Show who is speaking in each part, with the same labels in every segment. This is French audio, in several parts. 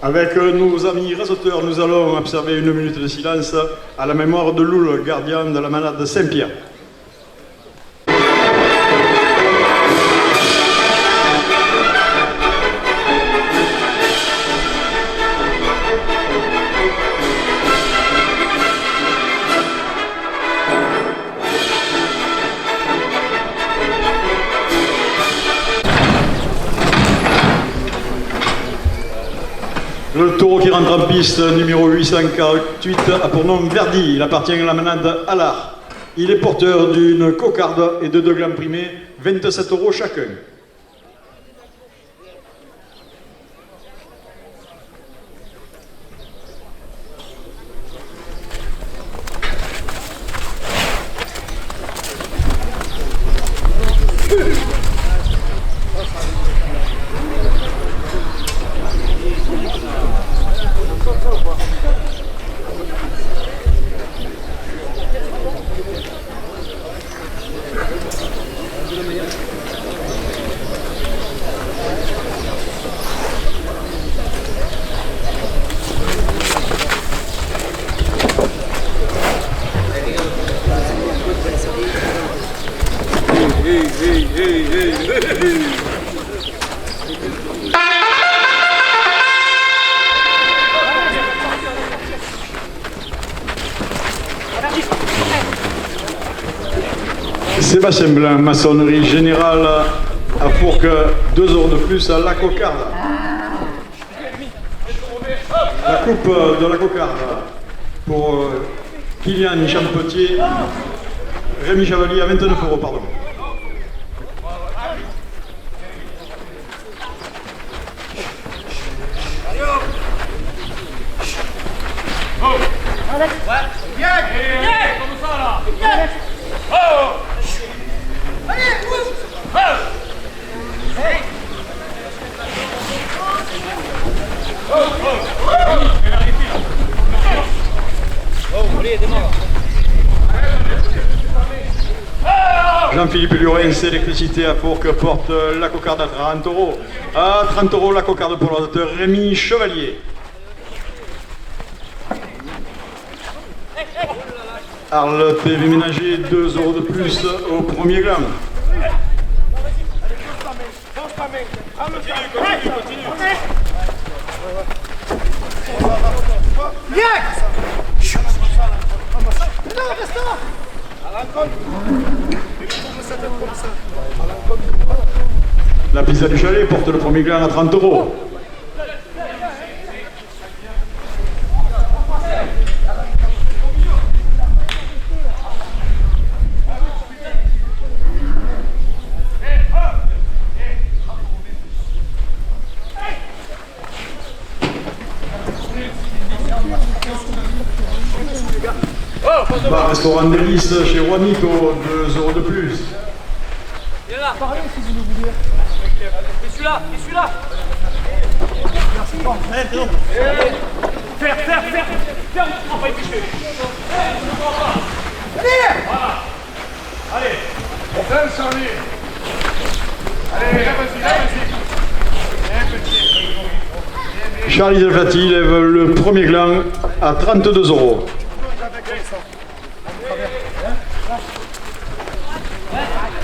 Speaker 1: Avec nos amis réseauteurs, nous allons observer une minute de silence à la mémoire de Loul, gardien de la manade de Saint-Pierre. Le taureau qui rentre en piste, numéro 848, a pour nom Verdi. Il appartient à la manade Allard. Il est porteur d'une cocarde et de 2 glands primés, 27 € chacun. Sébastien Blanc, maçonnerie générale à Fourques, 2 € de plus à la cocarde. La coupe de la cocarde pour Kylian Champetier, Rémi Chavalier à 29 €, pardon. Jean-Philippe Lurens, électricité à Fourques, porte la cocarde à 30 €. À 30 € la cocarde pour l'auditeur Rémi Chevalier. Arles TV Ménager, 2 € de plus au premier gland. La pizza du chalet porte le premier gland à 30 €. Bar restaurant délice chez Juanito, 2 € de plus.
Speaker 2: Il est là. Parlez si vous le voulez. Et celui-là, et celui-là. Merci. Bon, allez, c'est bon. Faire. On va y pêcher. Allez. Voilà. Allez. Fais Charlie. Allez, vas-y.
Speaker 1: Charlie Delfati lève le premier gland à 32 €.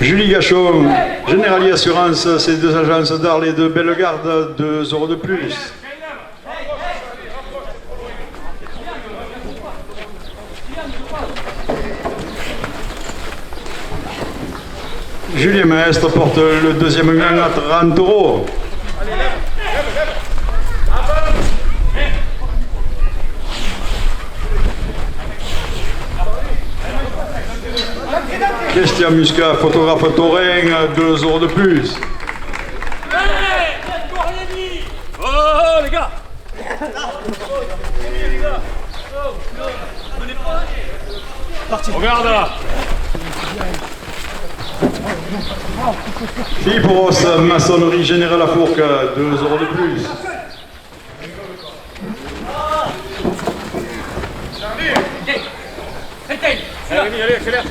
Speaker 1: Julie Gachon, Généralier Assurance, ces 2 agences d'Arles et de Bellegarde, 2 € de plus. Julien Maestre porte le 2e gland à 30 €. Christian Muscat, photographe taurin, 2 € de plus.
Speaker 2: Oh les gars. Regarde là.
Speaker 1: Philippe Ross, maçonnerie générale à Fourques, 2 € de plus.
Speaker 2: Allez, accélère.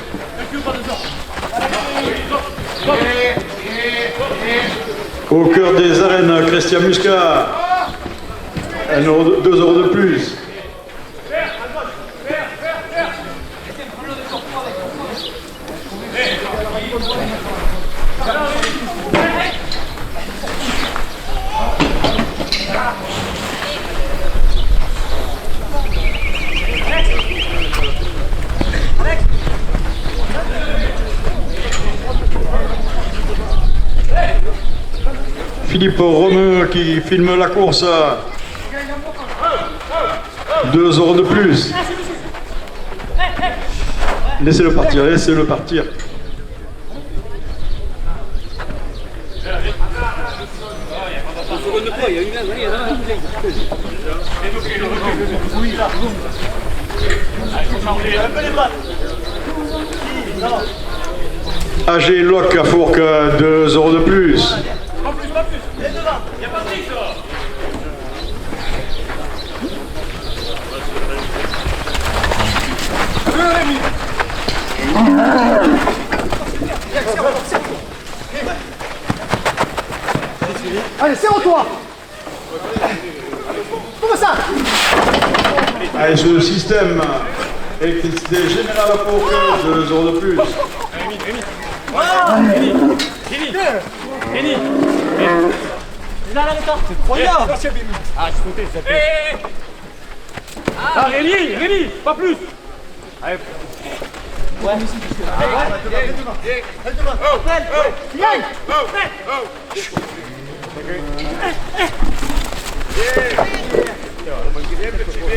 Speaker 1: Au cœur des arènes, Christian Muscat. 2 euros de plus. Philippe Romeu qui filme la course. 2 euros de plus. Laissez-le partir, laissez-le partir. AG Loc à Fourques, 2 euros de plus.
Speaker 2: Pas plus. Les devant. Il n'y a pas de triche, là.
Speaker 3: Allez, serre-toi. Comment ça?
Speaker 1: Allez, ce système électricité générale à Fourques, 2 euros de plus.
Speaker 2: Rémi. C'est trop bien. Ah, je foutais, ça fait. Ah, Rémi, pas plus. Allez. Ouais.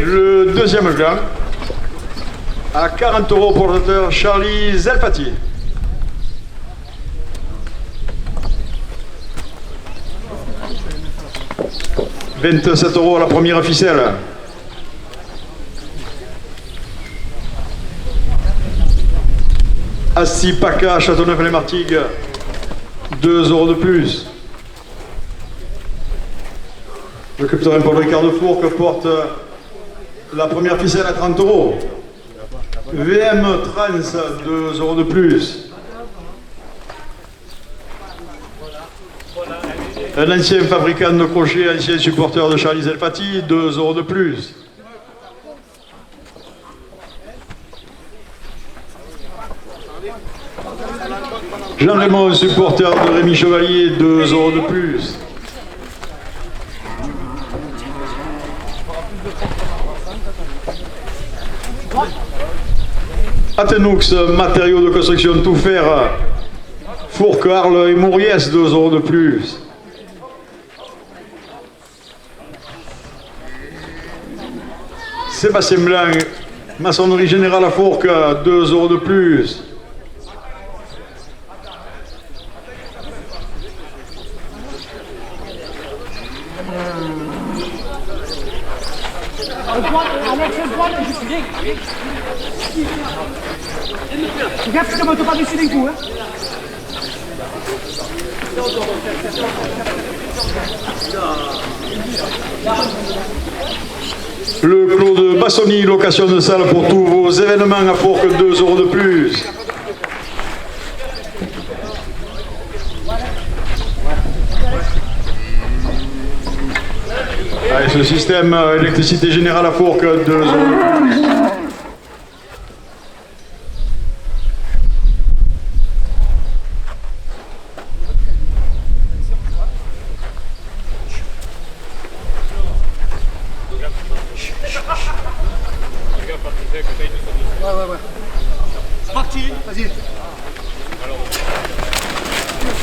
Speaker 1: Le deuxième gain à 40 euros pour l'auteur Charlie Zelfati. « 27 euros à la première ficelle. Assis Paca, Châteauneuf-les-Martigues, 2 euros de plus. Le capitaine Paul Ricard de Fourques porte la première ficelle à 30 euros. VM Trans, 2 euros de plus. Un ancien fabricant de crochets, ancien supporter de Charlie Zelfati, 2 euros de plus. Jean Raymond, supporter de Rémi Chevalier, 2 euros de plus. Athenux, matériaux de construction tout faire. Fourques, Arles et Mouriès, 2 euros de plus. Sébastien Blanc, maçonnerie générale à Fourques, 2 euros de plus.
Speaker 3: Regarde, je ne te pas dessus d'un coup. Hein.
Speaker 1: Le Clos de Bassoni, location de salle pour tous vos événements à Fourques, 2 euros de plus. Allez, ce système électricité générale à Fourques, 2 euros de plus.
Speaker 3: Ouais. C'est parti, vas-y.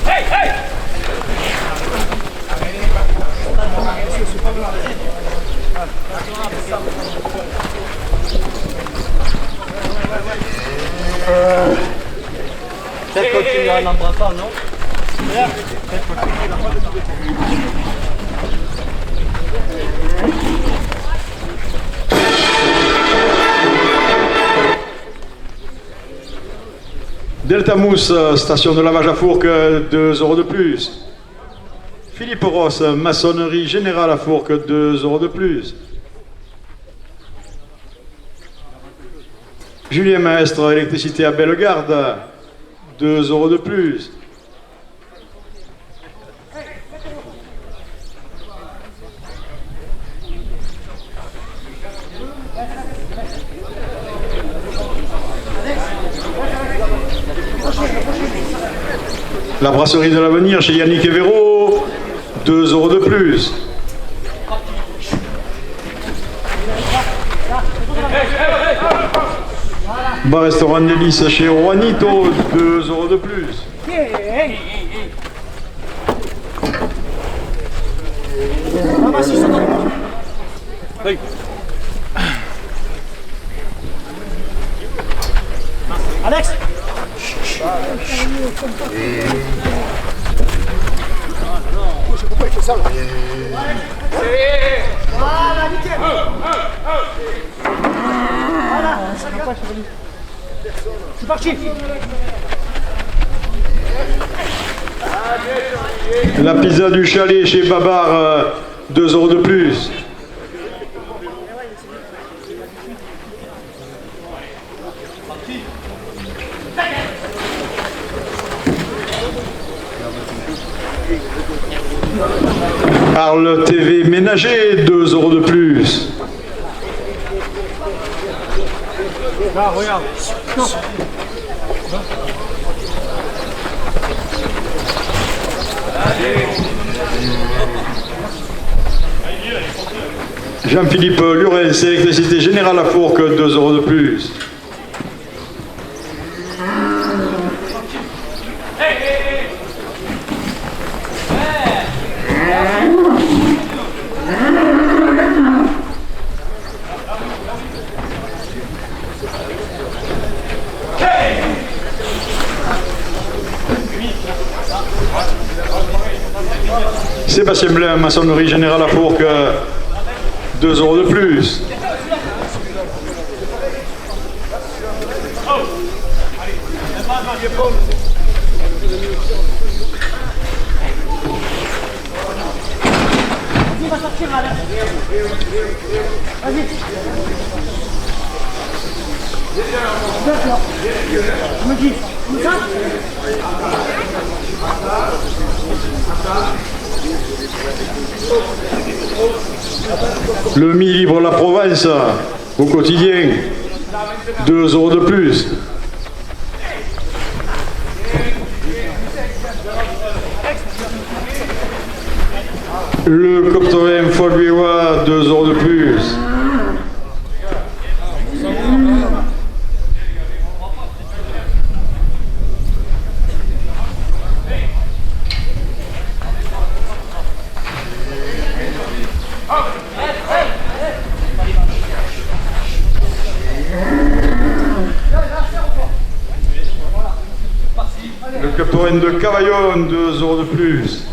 Speaker 2: Hey.
Speaker 4: Peut-être continuer en embrassant, non?
Speaker 1: Delta Mousse, station de lavage à Fourques, 2 euros de plus. Philippe Ross, maçonnerie générale à Fourques, 2 euros de plus. Julien Maestre, électricité à Bellegarde, 2 euros de plus. La brasserie de l'avenir chez Yannick Evero, 2 € de plus. Bar restaurant délice chez Juanito, 2 € de plus.
Speaker 3: Alex. Voilà, nickel. Voilà, c'est parti.
Speaker 1: La pizza du chalet chez Babar, 2 € de plus. Arles TV ménager, 2 € de plus.
Speaker 3: Là, regarde. Non.
Speaker 1: Jean-Philippe Lurens, électricité générale à Fourques, 2 € de plus. Sébastien Blin, maçonnerie générale à Fourques, 2 € de plus.
Speaker 3: Il va sortir, Alex. Vas-y. D'accord. Tu me dis. Comme ça.
Speaker 1: Le mi-libre La Provence, au quotidien, 2 € de plus. Le Coptorin Folguewa, 2 € de plus. Le Coptorin de Cavaillon, 2 € de plus.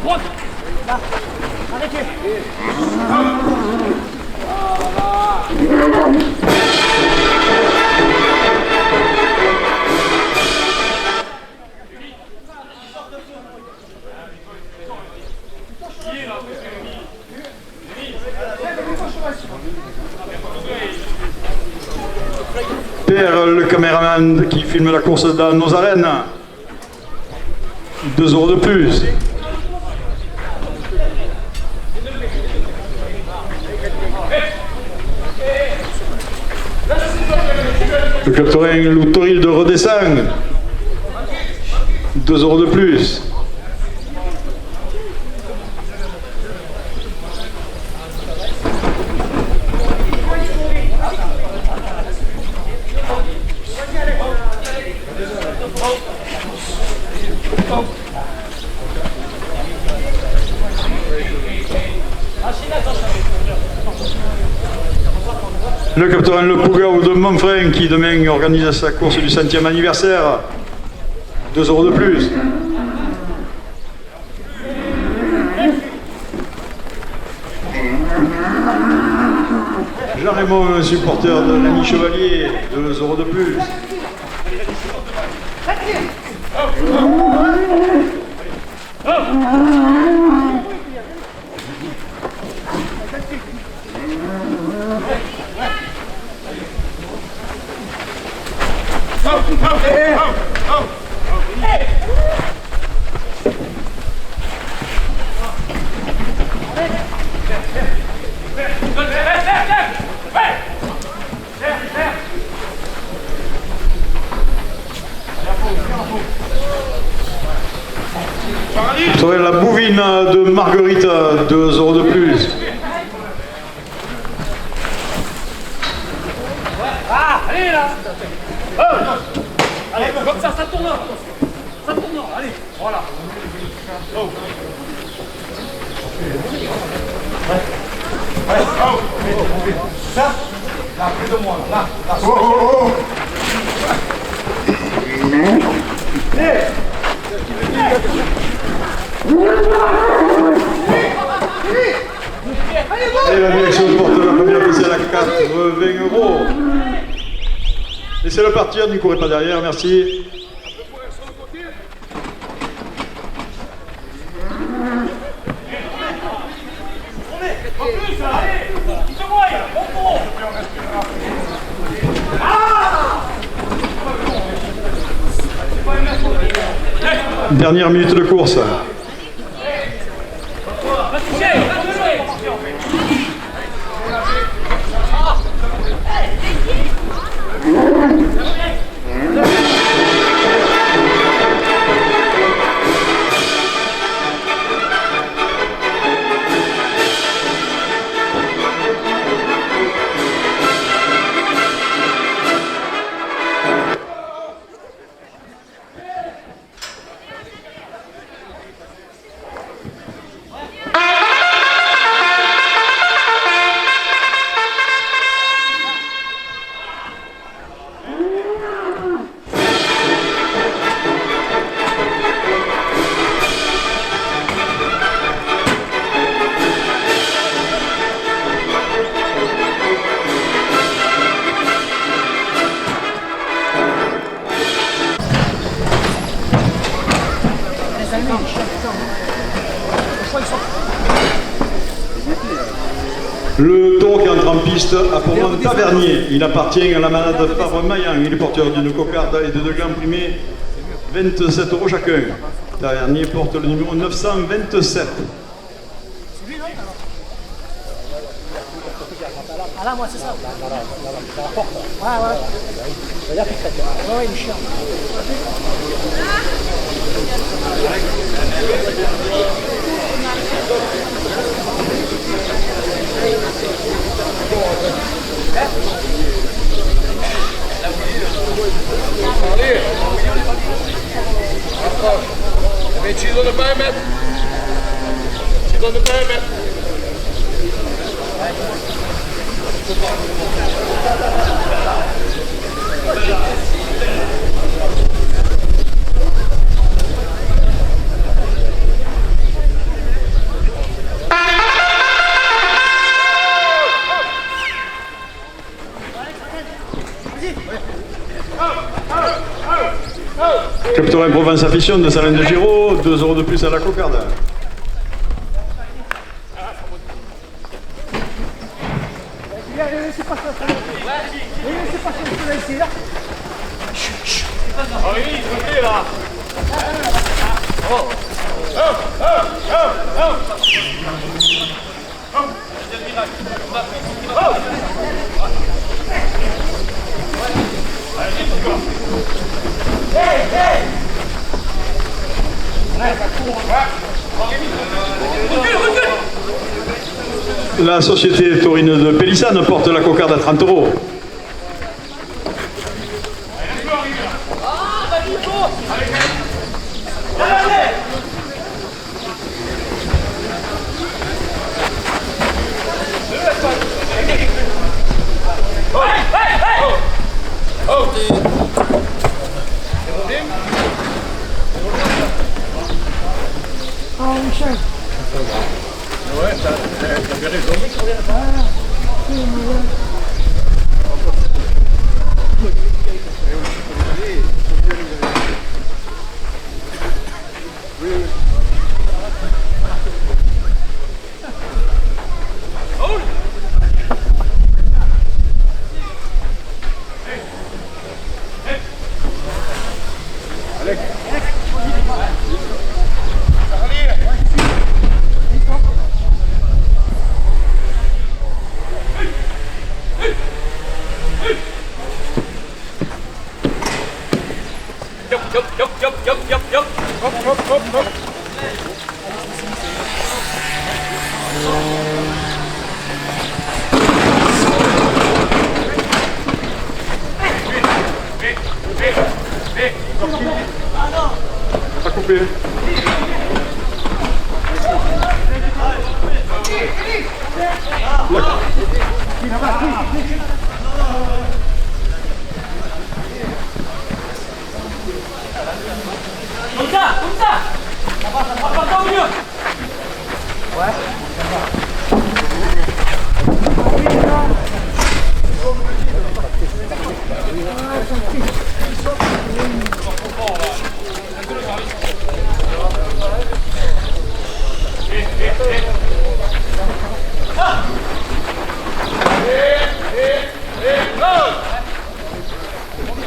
Speaker 3: Droite. Là. Arrêtez.
Speaker 1: Pierre, le caméraman qui filme la course dans nos arènes, 2 € de plus. Le Coptorin Loutoril de Redescend, 2 € de plus. Le Coptorin Le Pougaou de Montfrin qui demain organise sa course du 100e anniversaire, 2 € de plus. Jean Raymond, supporter de l'ami Chevalier, 2 € de plus. Vous aurez la bouvine de Marguerite, 2 € de plus.
Speaker 2: Ah, allez là. Allez, comme ça tourne. Ça tourne, allez, voilà.
Speaker 3: Ça, là, près de moi, là.
Speaker 1: Et la direction porte la première baissée à la 80 €. Laissez-le partir, n'y courez pas derrière, merci. Dernière minute de course. Le taureau qui entre en piste a pour nom Tavernier. Il appartient à la manade Fabre-Maillan. Il est porteur d'une cocarde et de 2 glands primés, 27 € chacun. Tavernier porte le numéro 927.
Speaker 3: Ah là, moi, c'est ça. Ouais, ouais. Ouais, il est chiant.
Speaker 5: Mais tu dois ne pas mettre. Tu dois ne pas mettre.
Speaker 1: Capitorin Provence Affition de Salin de Giraud, 2 € de plus à la cocarde.
Speaker 3: Laissez passer le soleil ici, là.
Speaker 5: Ah oui, il faut faire là.
Speaker 1: La société taurine de Pélissane porte la cocarde à 30 €.
Speaker 3: Oh, Michel.
Speaker 5: Ouais, t'as bien raison.
Speaker 1: couper.
Speaker 2: Comme ça. Pas au milieu.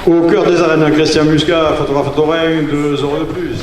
Speaker 1: Au cœur des arènes, Christian Muscat, photographe taurin, 2 euros de plus.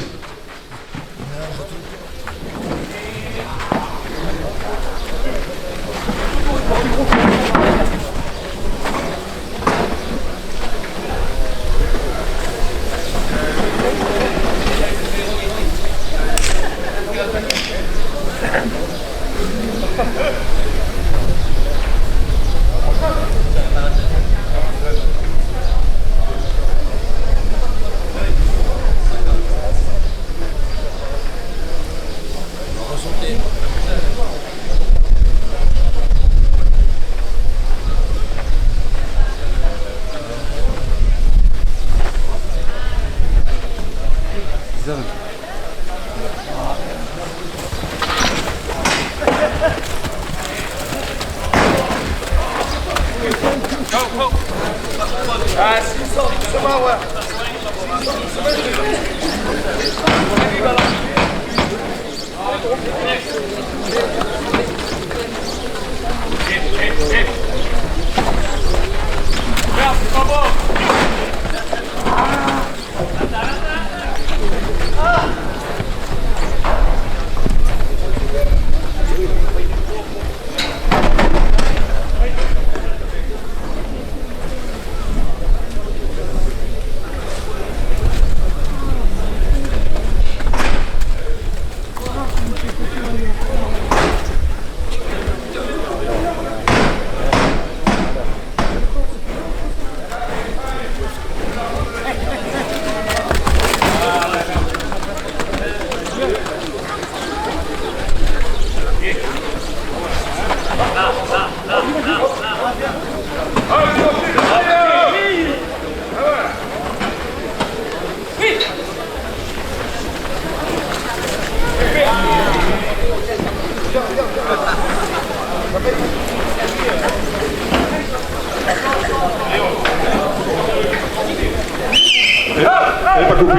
Speaker 1: Elle n'est pas coupée.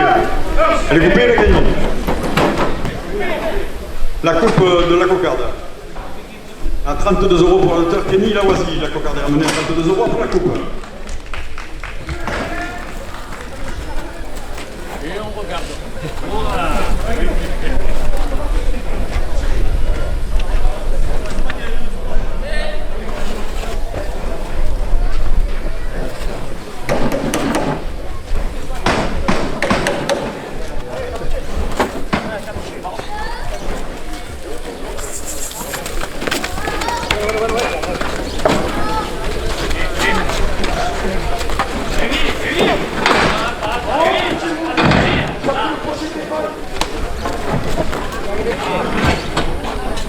Speaker 1: Elle est coupée, elle est gagnée. La coupe de la cocarde. À 32 euros pour l'auteur Kenny Lawasi. La cocarde est ramenée à 32 euros pour la coupe.
Speaker 2: Et on regarde.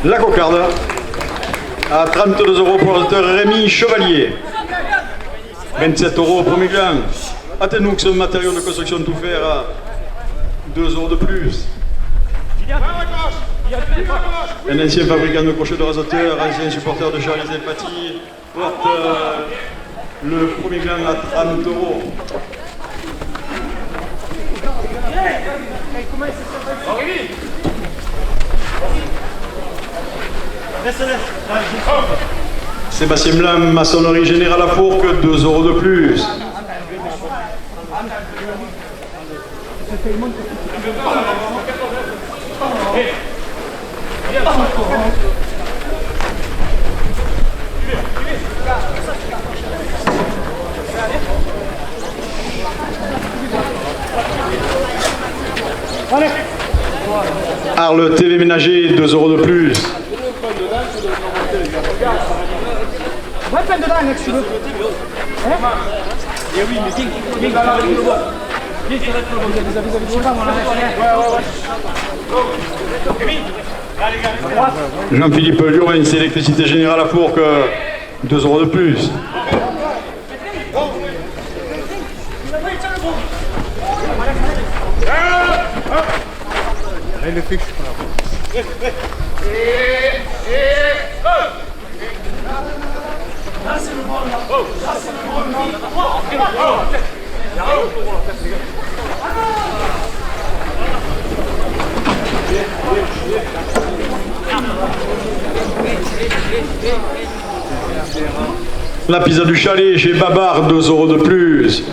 Speaker 1: La cocarde à 32 euros pour l'auteur Rémi Chevalier. 27 euros au premier gain. Atenux, matériau de construction tout faire à 2 euros de plus. Un ancien fabricant de crochets de rasoteur, ancien supporter de Charles Zelpati, porte le premier gain à 30 euros. Sébastien Blanc, maçonnerie générale à Fourques, 2 euros de plus. Arles TV ménager, 2 euros de plus.
Speaker 3: Va te mettre dedans, mec, si tu veux.
Speaker 2: Eh oui, mais
Speaker 1: Jean-Philippe Liorin, Électricité Générale à Fourques, 2 € de plus. La pizza du chalet chez Babar, 2 € de plus.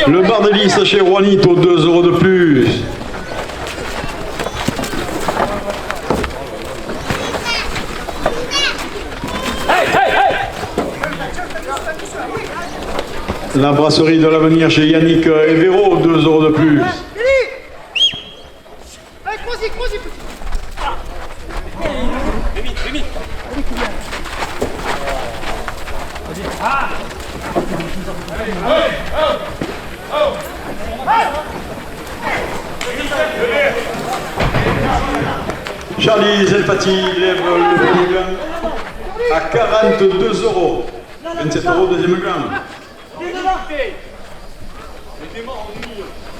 Speaker 1: Le bar de lisse chez Juanito, 2 € de plus. La brasserie de l'avenir chez Yannick et Véro, 2 € de plus. Charlie Zelfati lève le premier gain à 42 €. 27 € deuxième gain.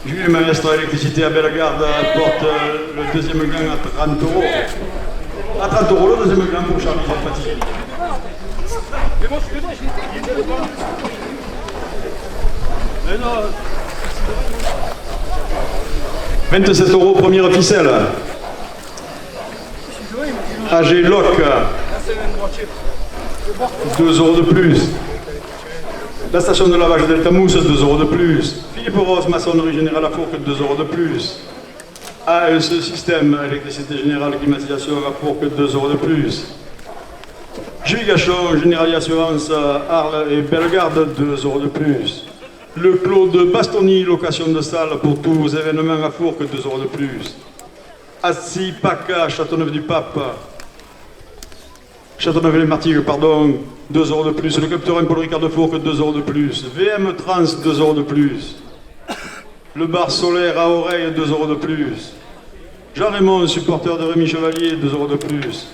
Speaker 1: Julien Maestre, Électricité à Bellegarde, porte le deuxième gain à 30 €. À 30 € le deuxième gain pour Charlie Zelfati. 27 € première ficelle. AG Loc, 2 € de plus. La station de lavage Delta Mousse, 2 € de plus. Philippe Ross, Maçonnerie Générale à Fourques, 2 € de plus. AEC Système, Électricité Générale, Climatisation à Fourques, 2 € de plus. Jules Gachon, Général Assurance, Arles et Bellegarde, 2 € de plus. Le Clos de Bastogne, location de salle pour tous les événements à Fourques, 2 € de plus. Assis PACA, Châteauneuf-du-Pape, Châteauneuf-les-Martigues, pardon, 2 € de plus. Le capteur Paul Ricard de Fourques, 2 € de plus. VM Trans, 2 € de plus. Le bar solaire à Oreille, 2 € de plus. Jean-Raymond, supporter de Rémi Chevalier, 2 € de plus.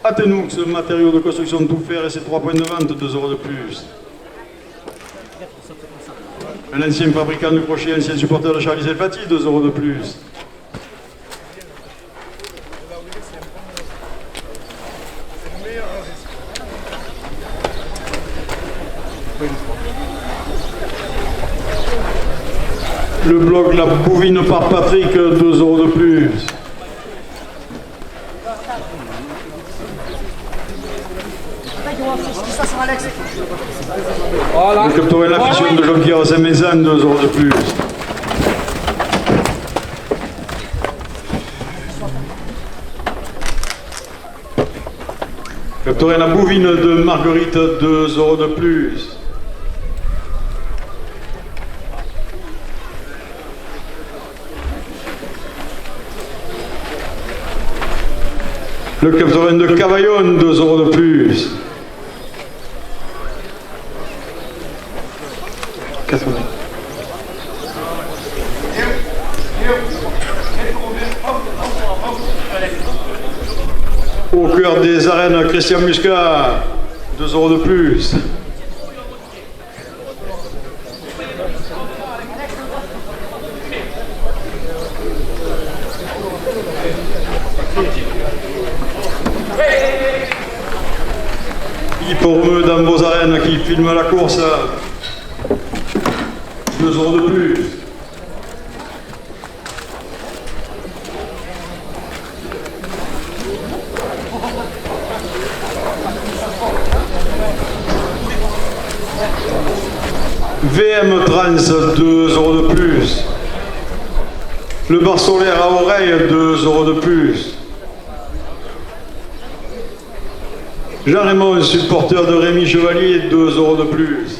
Speaker 1: Athénoux, matériaux de construction tout fer et ses 3 points de vente, 2 € de plus. Un ancien fabricant de crochets, ancien supporter de Charlie Zelfati, 2 € de plus. Le blog La Bouvine par Patrick, 2 € de plus. Le capteur La Fusion de Jean-Pierre Saint-Mézan, 2 € de plus. Capteur La Bouvine de Marguerite, 2 € de plus. Le capteur de Cavaillon, 2 € de plus. 80. Au cœur des arènes, Christian Muscat, 2 € de plus. Pour dans vos arènes qui filment la course, 2 € de plus. VM Trans, 2 € de plus. Le bar solaire à Oreille, 2 € de plus. Jean-Raymond, supporter de Rémi Chevalier, 2 € de plus.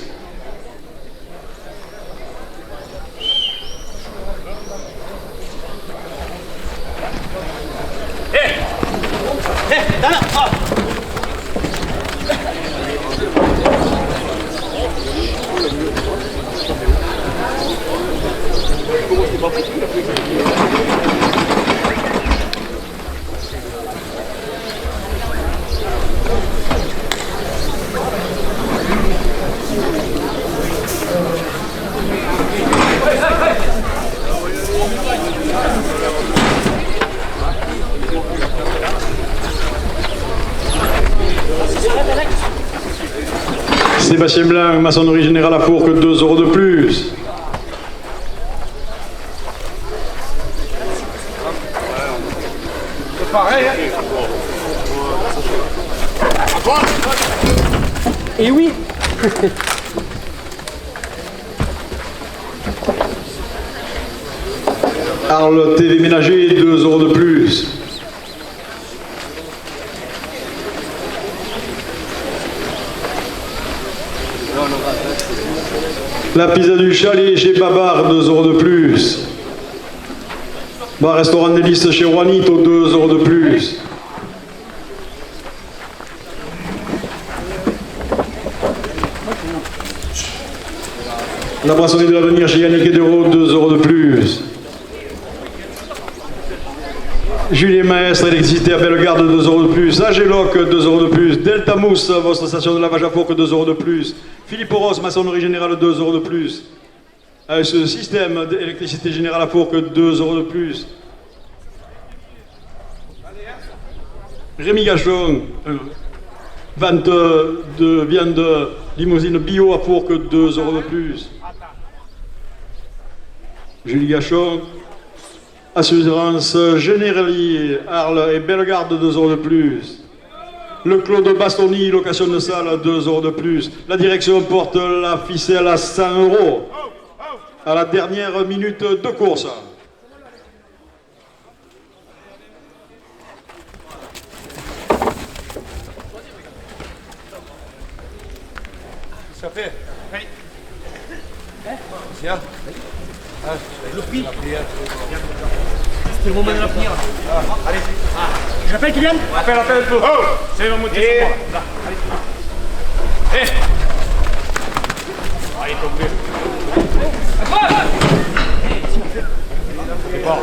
Speaker 1: Sébastien Blanc, maçonnerie générale à Fourques, 2 € de plus.
Speaker 5: C'est pareil, hein.
Speaker 3: Et oui.
Speaker 1: Arles TV Ménager, 2 € de plus. La pizza du chalet chez Babar, 2 € de plus. Bar restaurant délice chez Juanito, 2 € de plus. La brasserie de l'avenir chez Yannick Edero, 2 € de plus. Julien Maestre, électricité à Bellegarde, 2 € de plus. Ageloc, 2 € de plus. Delta Mousse, votre station de lavage à Fourques, 2 € de plus. Philippe Ross, maçonnerie générale, 2 € de plus. Ce système d'électricité générale à Fourques, 2 € de plus. Rémi Gachon, vente de viande limousine bio à Fourques, 2 € de plus. Julie Gachon, assurance Générali, Arles et Bellegarde, 2 € de plus. Le Clos de Bastoni, location de salle, 2 € de plus. La direction porte la ficelle à 100 € à la dernière minute de course.
Speaker 5: Ça fait. Tiens. Le prix.
Speaker 3: C'est le moment de la prière.
Speaker 5: Allez.
Speaker 3: J'appelle Kylian.
Speaker 5: Appelle un peu. Oh, c'est le motif. Là, allez. Allez, tombé. C'est bon.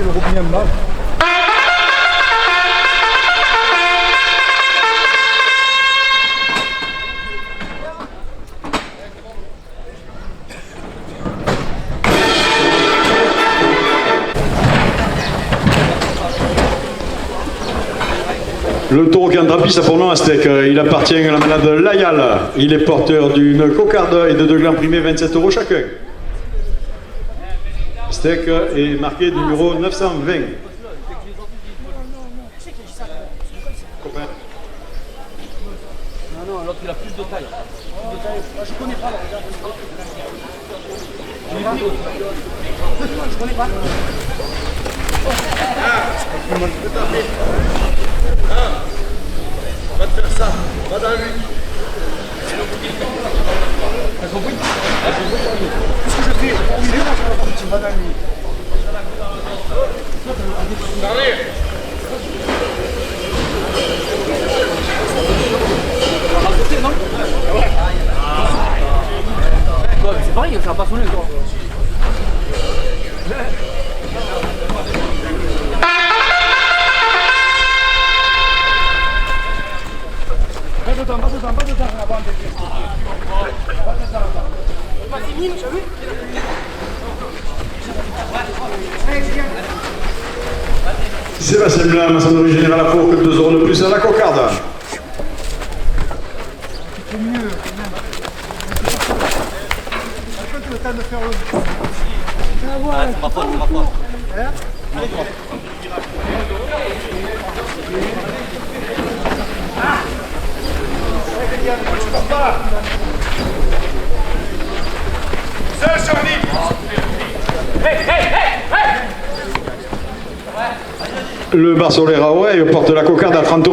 Speaker 3: Le robinet de mal.
Speaker 1: Le taureau qui en trapisse a pour nom Aztec. Il appartient à la malade Layal. Il est porteur d'une cocarde et de 2 glands primés, 27 € chacun. Aztec est marqué numéro 920. Copain.
Speaker 3: Non, non, l'autre il a plus de taille. Je connais pas. Je connais pas.
Speaker 5: Va te faire ça. Va dans lui.
Speaker 3: T'as compris? Qu'est-ce que je fais? Il est là, tu vas dans lui. C'est pareil, ça va pas sonner toi. Pas de temps avant de c'est mime, tu as vu?
Speaker 1: Sébastien Blanc, maçonnerie générale à Fourques, 2 € de plus à la cocarde.
Speaker 3: C'est mieux, quand même. Le temps de faire le...
Speaker 4: C'est ma faute, c'est ma faute.
Speaker 5: C'est Charlie.
Speaker 1: Le bar solaire à Ouai porte la cocarde à 30 €.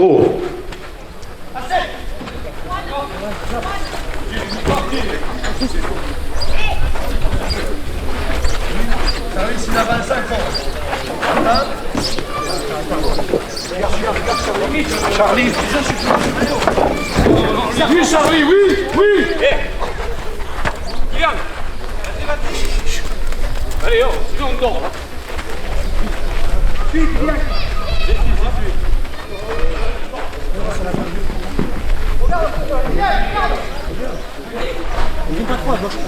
Speaker 5: Charlie. Oui, Charlie, oui, oui. Allez, oh, sinon on dort.
Speaker 3: Il vient pas trop à gauche.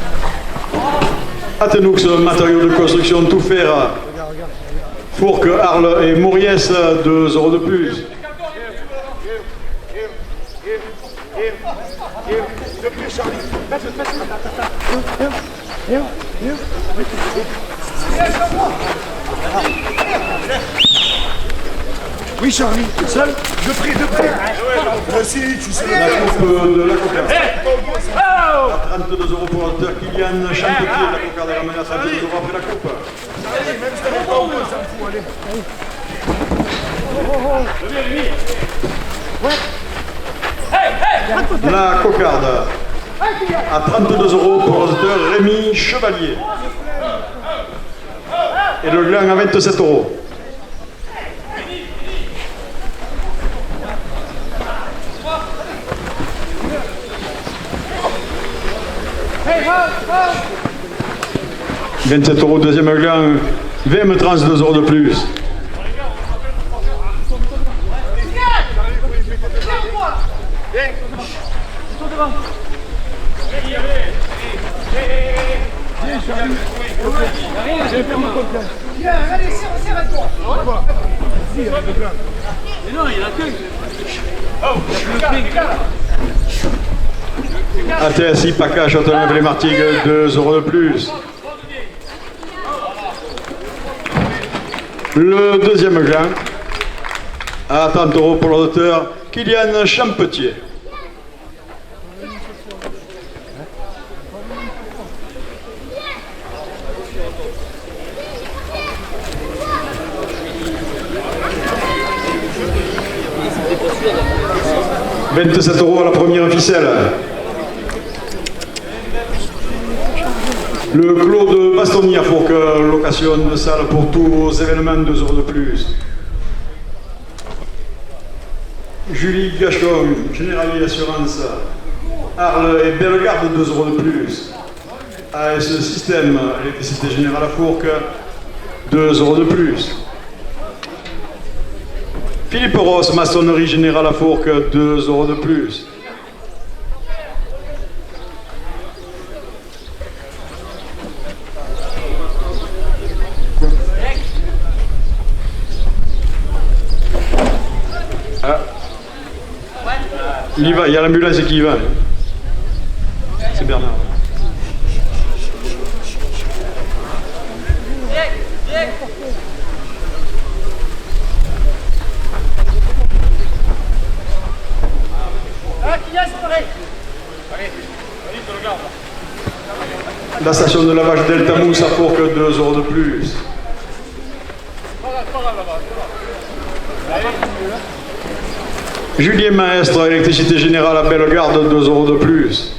Speaker 1: Atenoux, matériaux de construction tout fer. Fourques, Arles et Mauriès, 2 euros de plus.
Speaker 5: Oui, Charlie, seul, de près. Si, tu sais.
Speaker 1: La coupe de la cocarde. À 32 euros pour l'auteur Kylian Champetier. La cocarde est ramenée à 32 euros après la coupe.
Speaker 5: Allez, même si t'avais pas au moins, ça me fout, allez.
Speaker 1: La cocarde à 32 euros pour l'auteur Rémi Chevalier. Et le gland à 27 euros. « 27 euros, deuxième gland, VM Trans, 2 euros de plus. »
Speaker 3: Allez, serre-toi.
Speaker 2: Mais non, il y en a qu'un.
Speaker 1: ATSI, PACA, Châteauneuf-les-Martigues, 2 euros de plus. Le deuxième gland à 30 euros pour l'auteur Kylian Champetier. « 27 euros à la première ficelle. » Le clos de Bastogne à Fourques, location de salle pour tous vos événements, 2 euros de plus. Julie Gachon, Généralier Assurance, Arles et Bellegarde, 2 euros de plus. AS Système, Électricité Générale à Fourques, 2 euros de plus. Philippe Ross, Maçonnerie Générale à Fourques, 2 euros de plus. Il y va, il y a l'ambulance qui y va. C'est Bernard. La station de lavage Delta Mousse à Fourques, 2 euros de plus. Julien Maestre, Électricité Générale à Bellegarde, 2 euros de plus.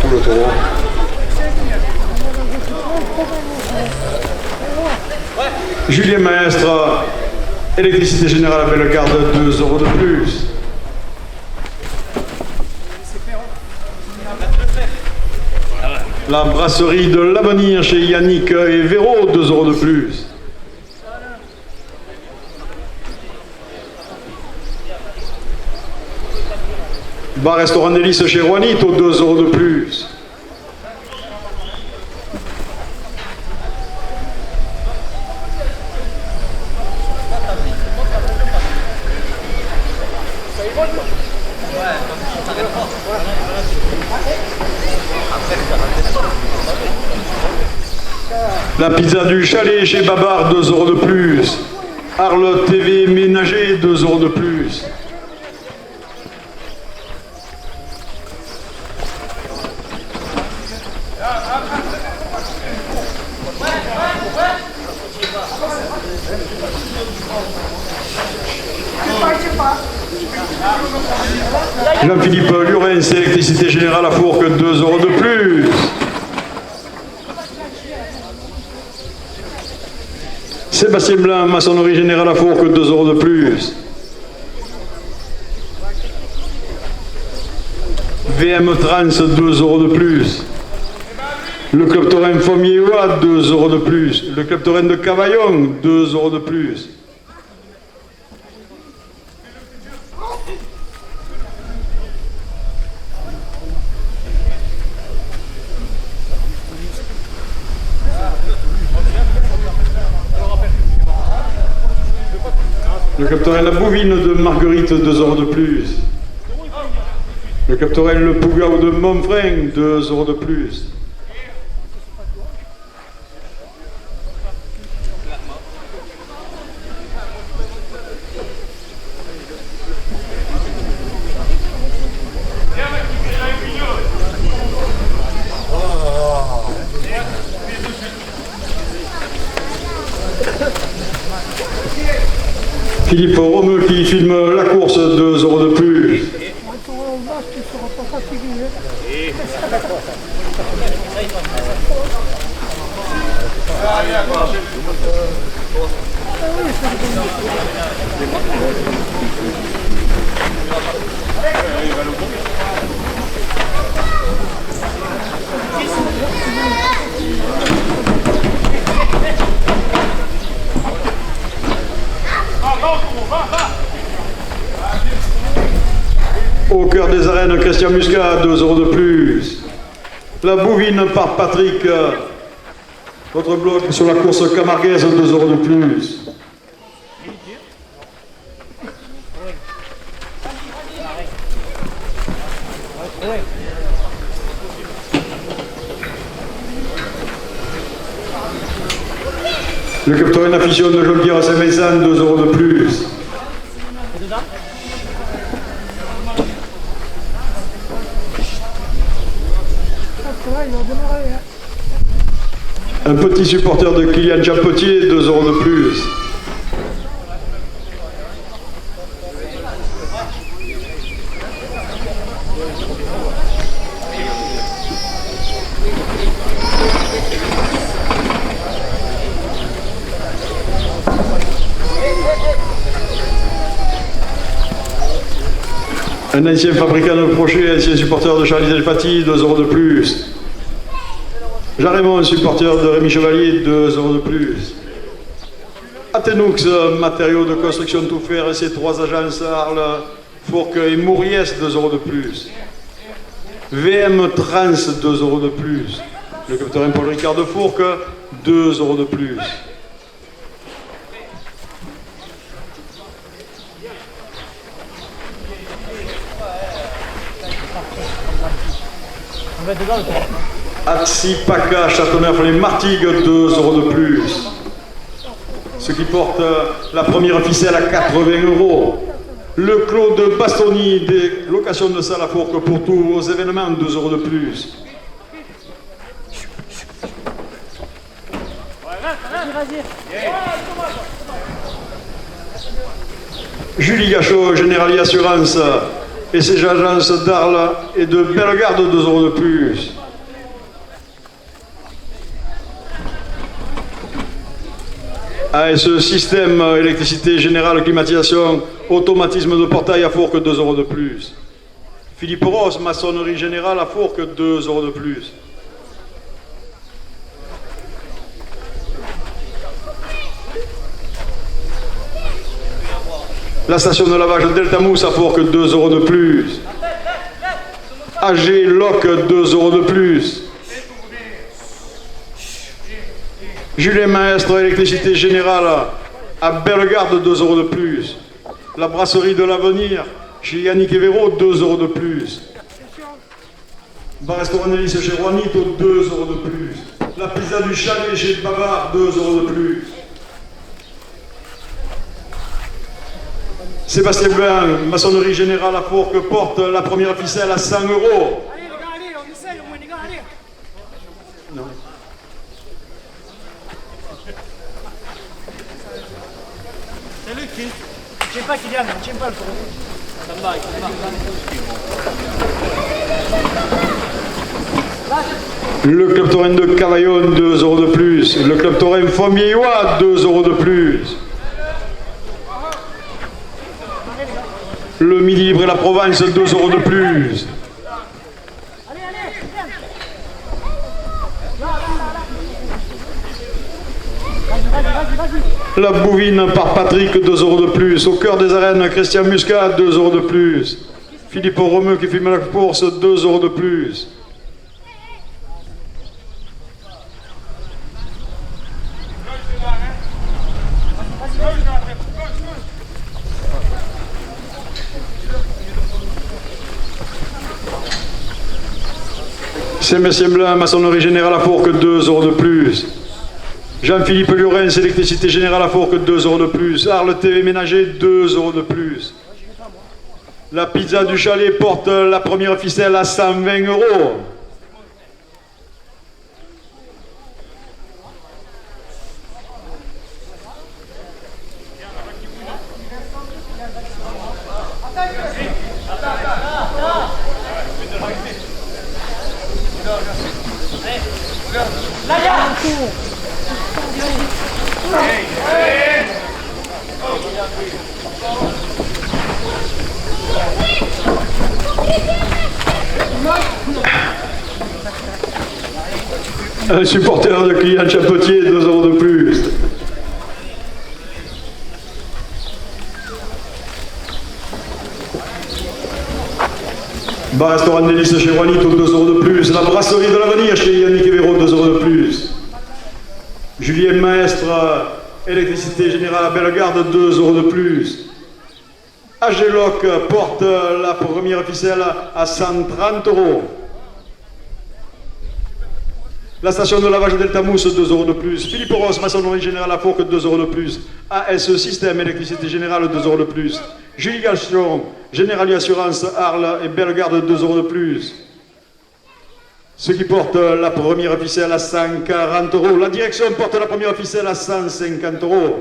Speaker 1: Tout le tour. Julien Maestre, Électricité Générale à Bellegarde, 2 euros de plus. La brasserie de l'Avenir chez Yannick et Véro, 2 euros de plus. Bar-restaurant Délice chez Juanito, 2 euros de plus. La pizza du chalet chez Babar, 2 euros de plus. Arles TV ménager, 2 euros de plus. Jean-Philippe Lurens, Électricité Générale à Fourques, 2 euros de plus. Sébastien Blanc, Maçonnerie Générale à Fourques, 2 euros de plus. VM Trans, 2 euros de plus. Le club taurin Fomiéois, 2 euros de plus. Le club taurin de Cavaillon, 2 euros de plus. Le club taurin La Bouvine de Marguerite, 2 euros de plus. Le club taurin Le Pougaou de Montfrin, 2 euros de plus. Philippe Romeu qui filme la course, 2 euros de plus. Au cœur des arènes, Christian Muscat, 2 euros de plus. La Bouvine par Patrick. Votre bloc sur la course camarguaise, 2 euros de plus. Le club taurin Affition de Jean-Pierre Saint-Vincent, 2 euros de plus. Un petit supporter de Kylian Champetier, 2 euros de plus. Un ancien fabricant de Prochet, ancien supporter de Charlie Delpati, 2 euros de plus. Jean Raymond, supporter de Rémi Chevalier, 2 euros de plus. Atenoux, matériaux de construction tout faire, et ses 3 agences, Arles, Fourques et Mouriès, 2 euros de plus. VM Trans, 2 euros de plus. Le capitaine Paul Ricard de Fourques, 2 euros de plus. Atsipaka, Châteauneuf, les Martigues, 2 euros de plus. Ce qui porte la première ficelle à 80 euros. Le Clos de Bastogne, des locations de salle à Fourques pour tous vos événements, 2 euros de plus. Julie Gachot, Generali Assurance et ses agences d'Arles et de Bellegarde, 2 euros de plus. ASE Système, électricité générale, climatisation, automatisme de portail à Fourques, 2 euros de plus. Philippe Ross, maçonnerie générale à Fourques, 2 euros de plus. La station de lavage Delta Mousse à Fourques, 2 euros de plus. AG Loc, 2 euros de plus. Julien Maestre, électricité générale à Bellegarde, 2 euros de plus. La brasserie de l'avenir chez Yannick Evero, 2 euros de plus. Bar-restaurant Nélis chez Juanito, 2 euros de plus. La pizza du chalet chez Bavard, 2 euros de plus. Sébastien Blanc, maçonnerie générale à Fourques, porte la première ficelle à 100 euros.
Speaker 2: Allez les gars, allez, on essaye au moins les gars, allez.
Speaker 1: Non.
Speaker 2: C'est lui qui. Tiens pas Kylian, tiens pas le pro. Ça me va,
Speaker 1: Le club taurin de Cavaillon, 2 euros de plus. Le club taurin Fomiéois, 2 euros de plus. Le Midi Libre et la Provence, 2 euros de plus.
Speaker 2: Allez, allez, Kylian. Là,
Speaker 1: La Bouvine par Patrick, 2 € de plus. Au cœur des arènes, Christian Muscat, 2 € de plus. Philippe Romeu qui filme la course, 2 € de plus. Saint-Messien Blanc, maçonnerie générale à Fourques, 2 € de plus. Jean-Philippe Lurens, électricité générale à Fourques, 2 € de plus. Arles TV ménager, 2 € de plus. La pizza du chalet porte la première ficelle à 120 €. Un supporter de Kylian Chapotier, 2 € de plus. Bar restaurant délice chez Juanito, 2 € de plus. La brasserie de l'avenir chez Yannick Evero, 2 € de plus. Julien Maestre, électricité générale à Bellegarde, 2 € de plus. Ageloc porte la première ficelle à 130 €. La station de lavage Delta Mousse, 2 € de plus. Philippe Ross, maçonnerie générale à Fourques, 2 € de plus. AS Système, électricité générale, 2 € de plus. Julie Galchon, Générali Assurance, Arles et Bellegarde, 2 € de plus. Ce qui porte la première ficelle à 140 €. La direction porte la première ficelle à 150 €.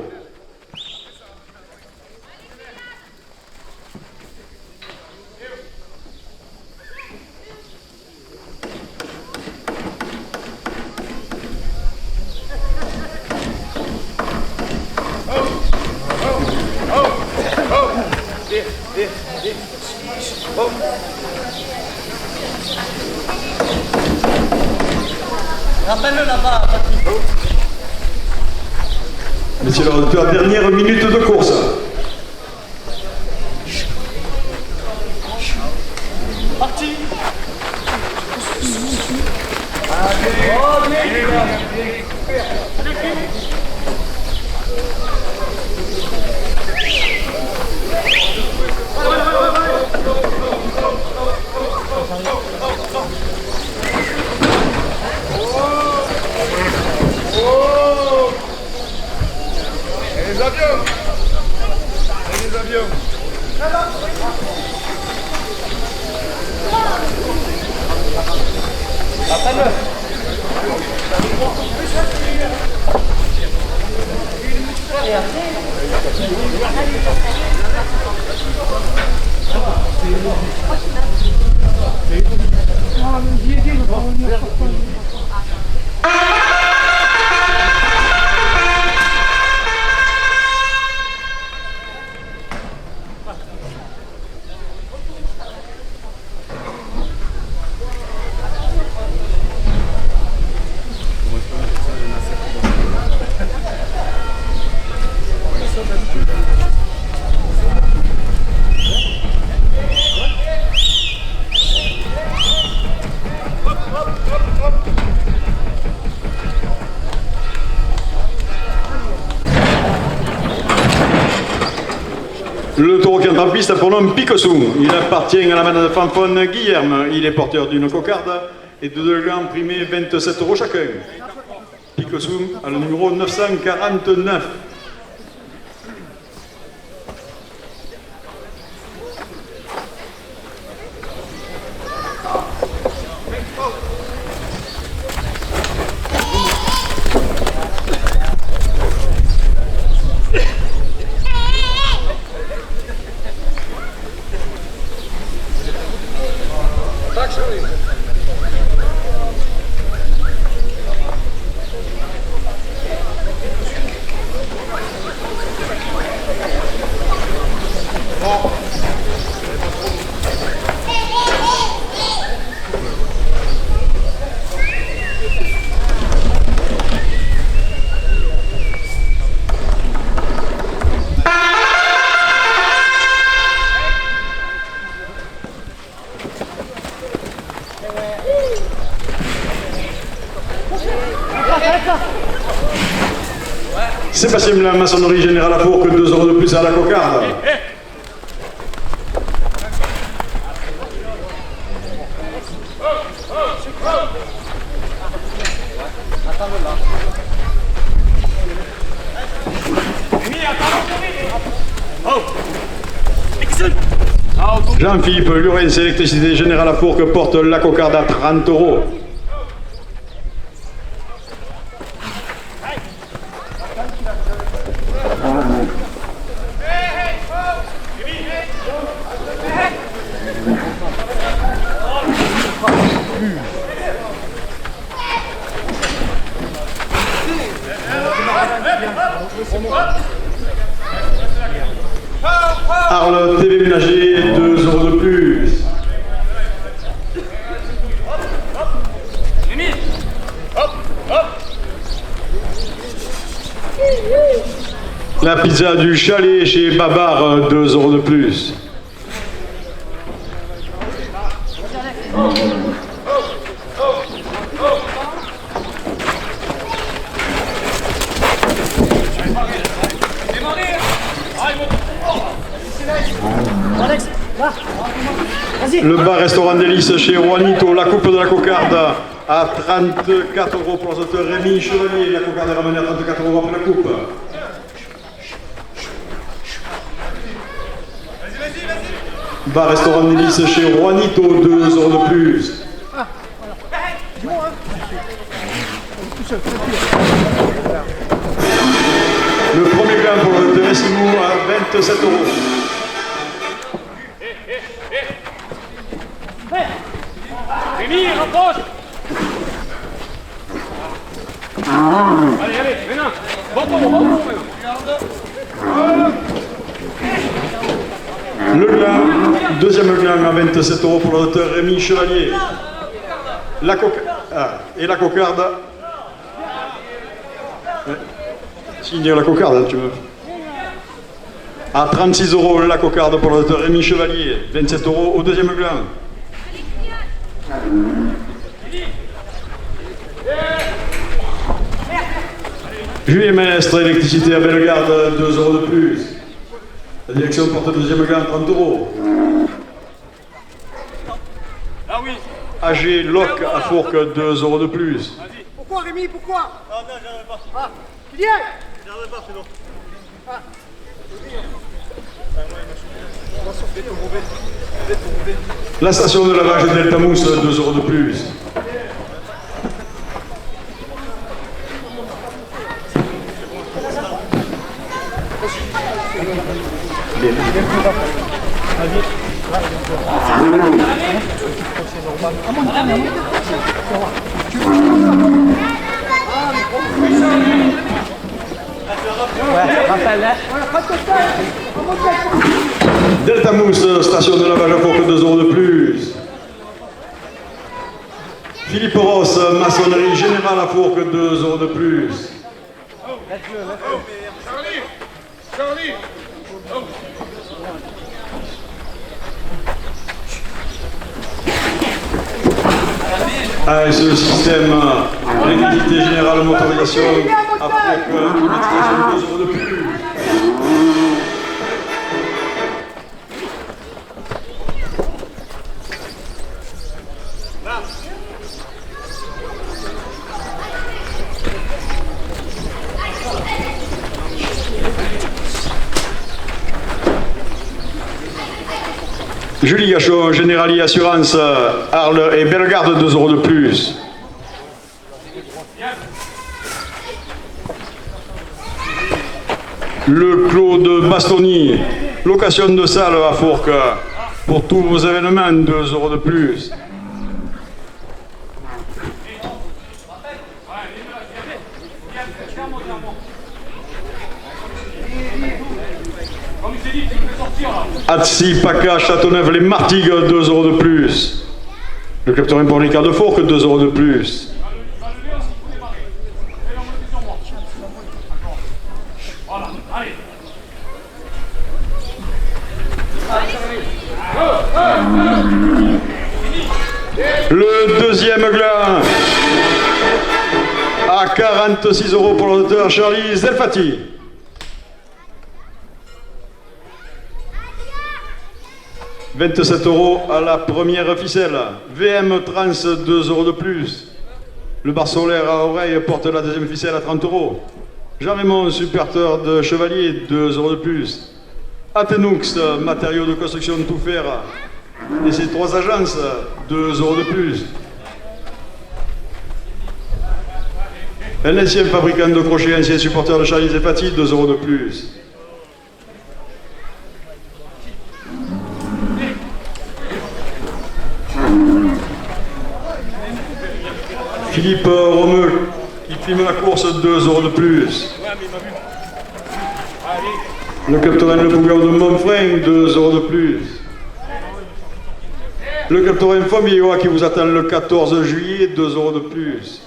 Speaker 4: Rappelle-le là-bas, Patrick.
Speaker 1: Mais c'est l'heure de la dernière minute de course.
Speaker 4: Parti.
Speaker 5: Les avions. Les avions.
Speaker 1: Le taureau qui entre en piste pour nom Picasso. Il appartient à la manade de Fanfone Guillerme. Il est porteur d'une cocarde et de 2 glands primés 27 € chacun. Picasso à le numéro 949. Sébastien Blanc, maçonnerie générale à Fourques, 2 € de plus à la cocarde. Jean-Philippe Lurens, électricité générale à Fourques, porte la cocarde à 30 €. Arles TV Ménager, 2 € de plus. La pizza du chalet chez Babar, 2 € de plus.
Speaker 3: Alex, là, vas-y.
Speaker 1: Le bar-restaurant Délices chez Juanito, la coupe de la cocarde à 34 € pour l'auteur Rémi Chevalier. La cocarde est ramenée à 34 € après la coupe. Bar-restaurant Délices chez Juanito, 2 € de plus. Le premier gain pour le Teresimo à 27 €.
Speaker 2: Rémi, rapproche. Allez, allez, maintenant. Bon,
Speaker 1: Le gland, deuxième gland à 27 € pour l'auteur Rémi Chevalier. La et la cocarde. Signe la cocarde, tu veux. À 36 € la cocarde pour l'auteur Rémi Chevalier. 27 € au deuxième gland. Julien Mestre, électricité à Bellegarde, 2 € de plus. La direction porte le deuxième gant, 30 €.
Speaker 2: Ah oui.
Speaker 1: AG Loc à Fourques, 2 € de plus.
Speaker 3: Pourquoi Rémi, pourquoi?
Speaker 4: Ah non, j'en avais pas.
Speaker 3: Ah, Kylian.
Speaker 4: J'en avais pas, c'est bon.
Speaker 1: La station de lavage Delta Mousse, 2 € de plus. Delta Mousse, station de lavage à Fourques, 2 € de plus. Philippe Ross, maçonnerie générale à Fourques, 2 € de plus.
Speaker 5: Charlie.
Speaker 1: ASE système, l'électricité générale motorisation à Fourques, climatisation, 2 € de plus. Julie Gachon, Générali Assurance, Arles et Bellegarde, 2 € de plus. Le Clos de Bastoni, location de salle à Fourques, pour tous vos événements, 2 € de plus. Atsi, Paca, Châteauneuf, les Martigues, 2 € de plus. Le club taurin pour l'Écart de Fourques, 2 € de plus. Le deuxième gland à 46 € pour l'auteur Charlie Zelfati. « 27 € à la première ficelle. VM Trans, 2 € de plus. Le bar solaire à oreille porte la deuxième ficelle à 30 €. Jean-Raymond, supporteur de Chevalier, 2 € de plus. Athenux, matériaux de construction tout faire. Et ses 3 agences, 2 € de plus. Un ancien fabricant de crochets, ancien supporter de Charlie Zelfati, 2 € de plus. Philippe Romeu, qui filme la course, 2 € de plus. Le capitaine Le Bouillon de Montfrein, 2 € de plus. Le capitaine Fomioa qui vous attend le 14 juillet, 2 € de plus.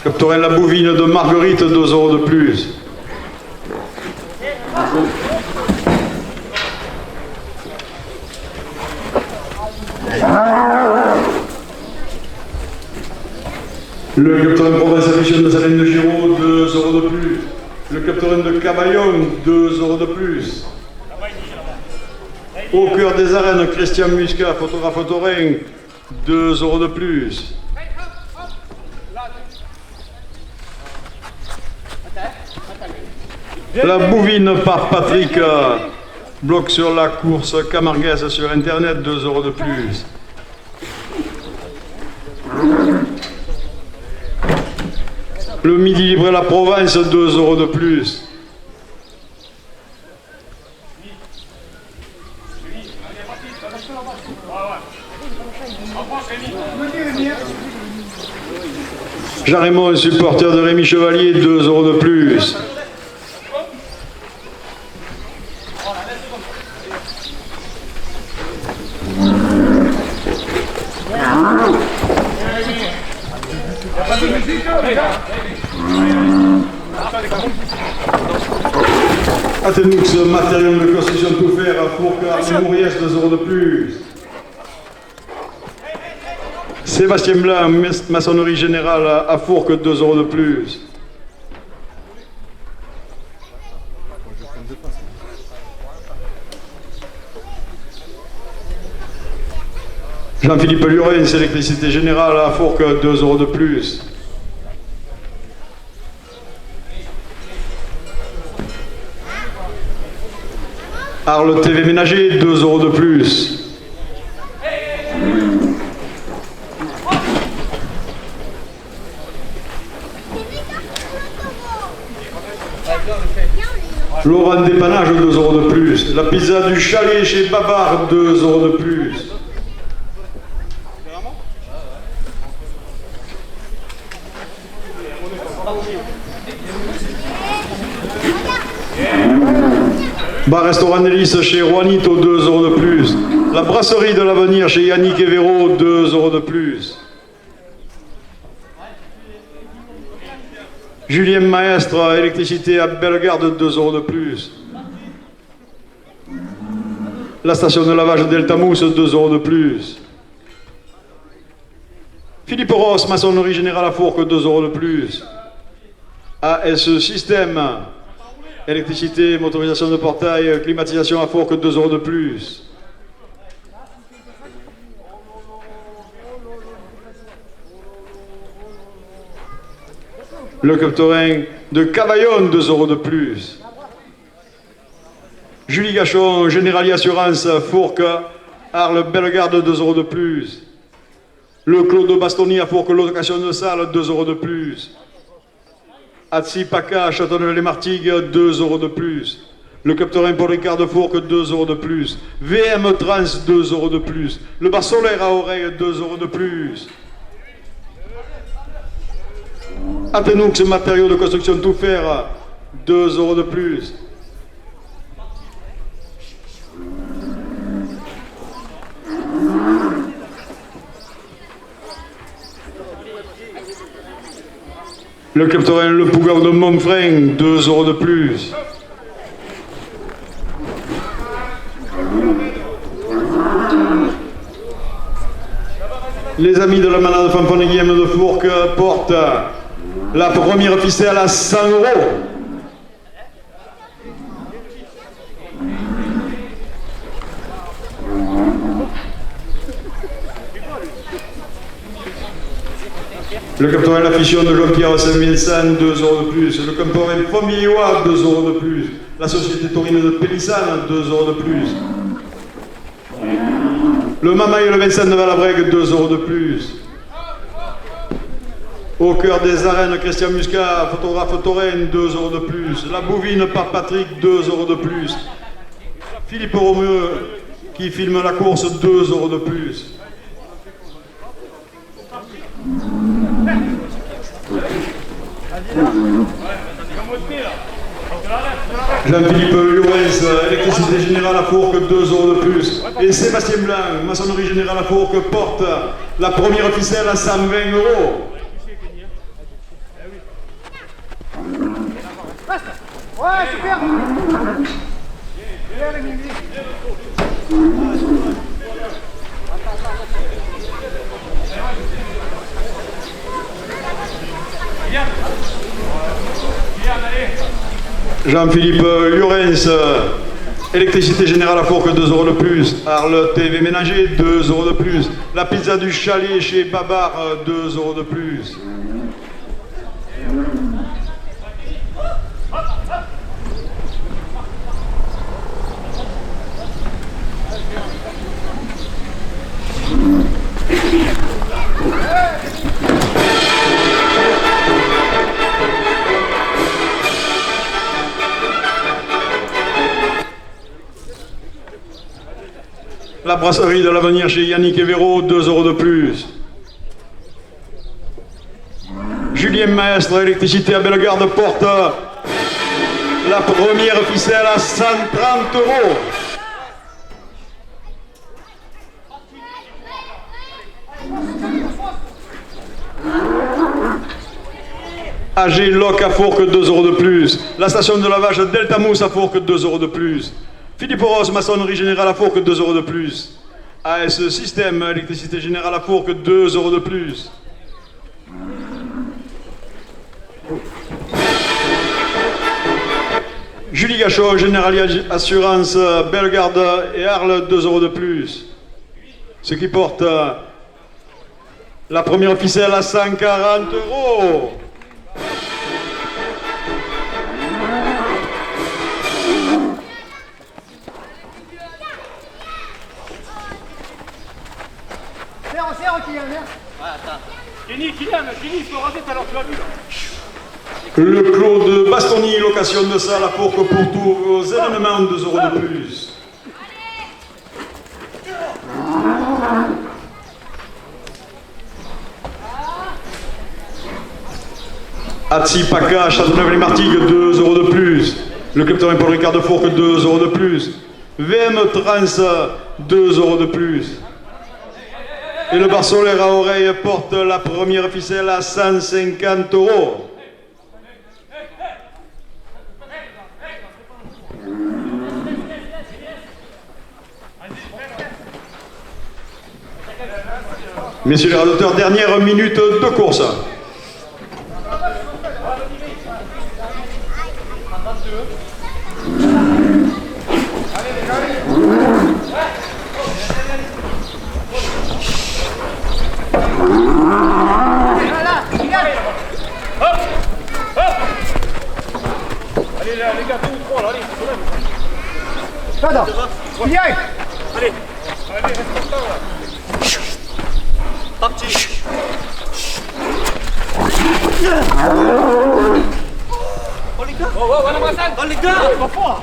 Speaker 1: Capitaine La Bouvine de Marguerite, 2 € de plus. Le capitaine Province Mission de Salène de Giraud, 2 € de plus. Le capitaine de Cavaillon, 2 € de plus. Au cœur des arènes, Christian Muscat, photographe taurin, 2 € de plus. La Bouvine par Patrick, bloc sur la course camarguaise sur internet, 2 € de plus. Le Midi Libre La Provence, 2 € de plus. Jean-Raymond, supporter de Rémi Chevalier, 2 € de plus. Athenux, matériaux de construction tout faire à Fourcade, Mouriès, 2 € de plus. Sébastien Blanc, maçonnerie générale à Fourques, 2 € de plus. Jean-Philippe Lurens, électricité générale à Fourques, 2 € de plus. Arles TV Ménager, 2 € de plus. Laurent Dépannage, 2 € de plus. La pizza du chalet chez Babar, 2 € de plus. Bar-restaurant Délice chez Juanito, 2 € de plus. La brasserie de l'avenir chez Yannick et Véro, 2 € de plus. Julien Maestre, électricité à Bellegarde, 2 € de plus. La station de lavage Delta-Mousse, 2 € de plus. Philippe Ross, maçonnerie générale à Fourques, 2 € de plus. ASE Système, électricité, motorisation de portail, climatisation à Fourques, 2 € de plus. Le capitaine de Cavaillon, 2 € de plus. Julie Gachon, Générali Assurance, Fourques, Arles, Bellegarde, 2 € de plus. Le Claude Bastoni à Fourques, location de salle, 2 € de plus. Atsi Paca, Châteauneuf-les-Martigues, 2 € de plus. Le capitaine Paul Ricard de Fourques, 2 € de plus. VM Trans, 2 € de plus. Le bar solaire à oreille, 2 € de plus. Athenux, matériaux de construction tout faire, 2 € de plus. Le capitaine Le Pougar de Montfrein, 2 € de plus. Les amis de la manade fanfone Guillaume de Fourques portent la première ficelle à 100 €. Le caporal Affichon de Jean-Pierre Saint-Vincent, 2 € de plus. Le caporal Famillois, 2 € de plus. La société taurine de Pélissane, 2 € de plus. Le Mamaï et le Vincent de Valabrègue, 2 € de plus. Au cœur des arènes, Christian Muscat, photographe taurin, 2 € de plus. La Bouvine par Patrick, 2 € de plus. Philippe Romeu qui filme la course, 2 € de plus. Jean-Philippe Lourens, électricité générale à Fourques, 2 € de plus. Et Sébastien Blanc, maçonnerie générale à Fourques, porte la première ficelle à 120 €.
Speaker 3: Ouais, super.
Speaker 1: Jean-Philippe Lourens, électricité générale à Fourques, 2 € de plus. Arles TV Ménager, 2 € de plus. La pizza du chalet chez Babar, 2 € de plus. La brasserie de l'avenir chez Yannick Evero, 2 € de plus. Julien Maestre, électricité à Bellegarde, porte la première ficelle à 130 €. AG Loc à Fourques, 2 € de plus. La station de lavage Delta Mousse à Fourques, 2 € de plus. Philippe Ross, maçonnerie générale à Fourques, 2 € de plus. AS Système, électricité générale à Fourques, 2 € de plus. Julie Gachot, Generali Assurance, Bellegarde et Arles, 2 € de plus. Ce qui porte la première ficelle à 140 €.
Speaker 5: Kenny, il faut raser tout à l'heure, tu l'as vu là.
Speaker 1: Le Clos de Bastogne, location de salle à Fourques pour tous vos événements, 2 € de plus. Atsi Paca, Châteauneuf-les-Martigues, 2 € de plus. Le Club Taurin Paul Ricard de Fourques, 2 € de plus. VM Trans, 2 € de plus. Et le bar solaire à oreille porte la première ficelle à 150 €. Messieurs les radoteurs, dernière minute de course.
Speaker 5: Allez, là, les gars, 2 ou 3 là, allez, c'est bon.
Speaker 3: Pardon. Viens.
Speaker 5: Allez, reste comme ça là. Parti. Oh les gars. Oh les gars. Pas fort.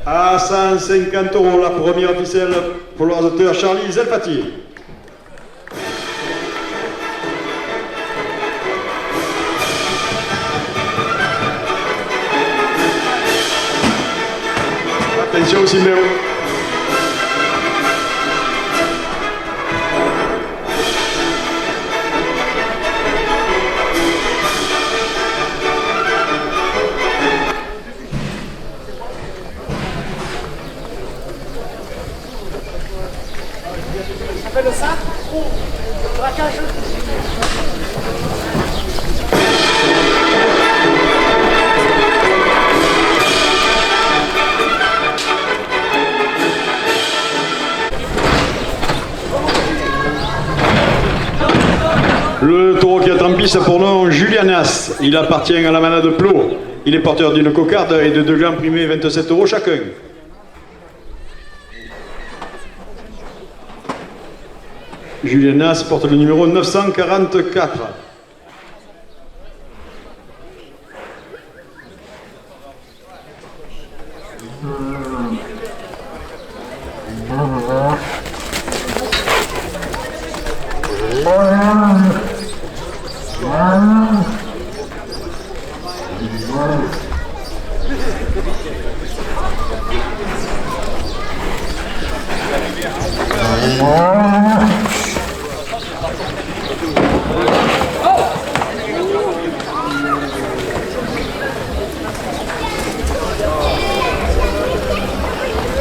Speaker 1: À 150 € la première ficelle pour l'ordinateur Charlie Zelfati. Attention Siméo.
Speaker 3: Ça fait le sac. Braquage.
Speaker 1: Le taureau qui est en piste pour nom Julianas. Il appartient à la manade de Plot. Il est porteur d'une cocarde et de 2 glands primés 27 € chacun. Julianas porte le numéro 944.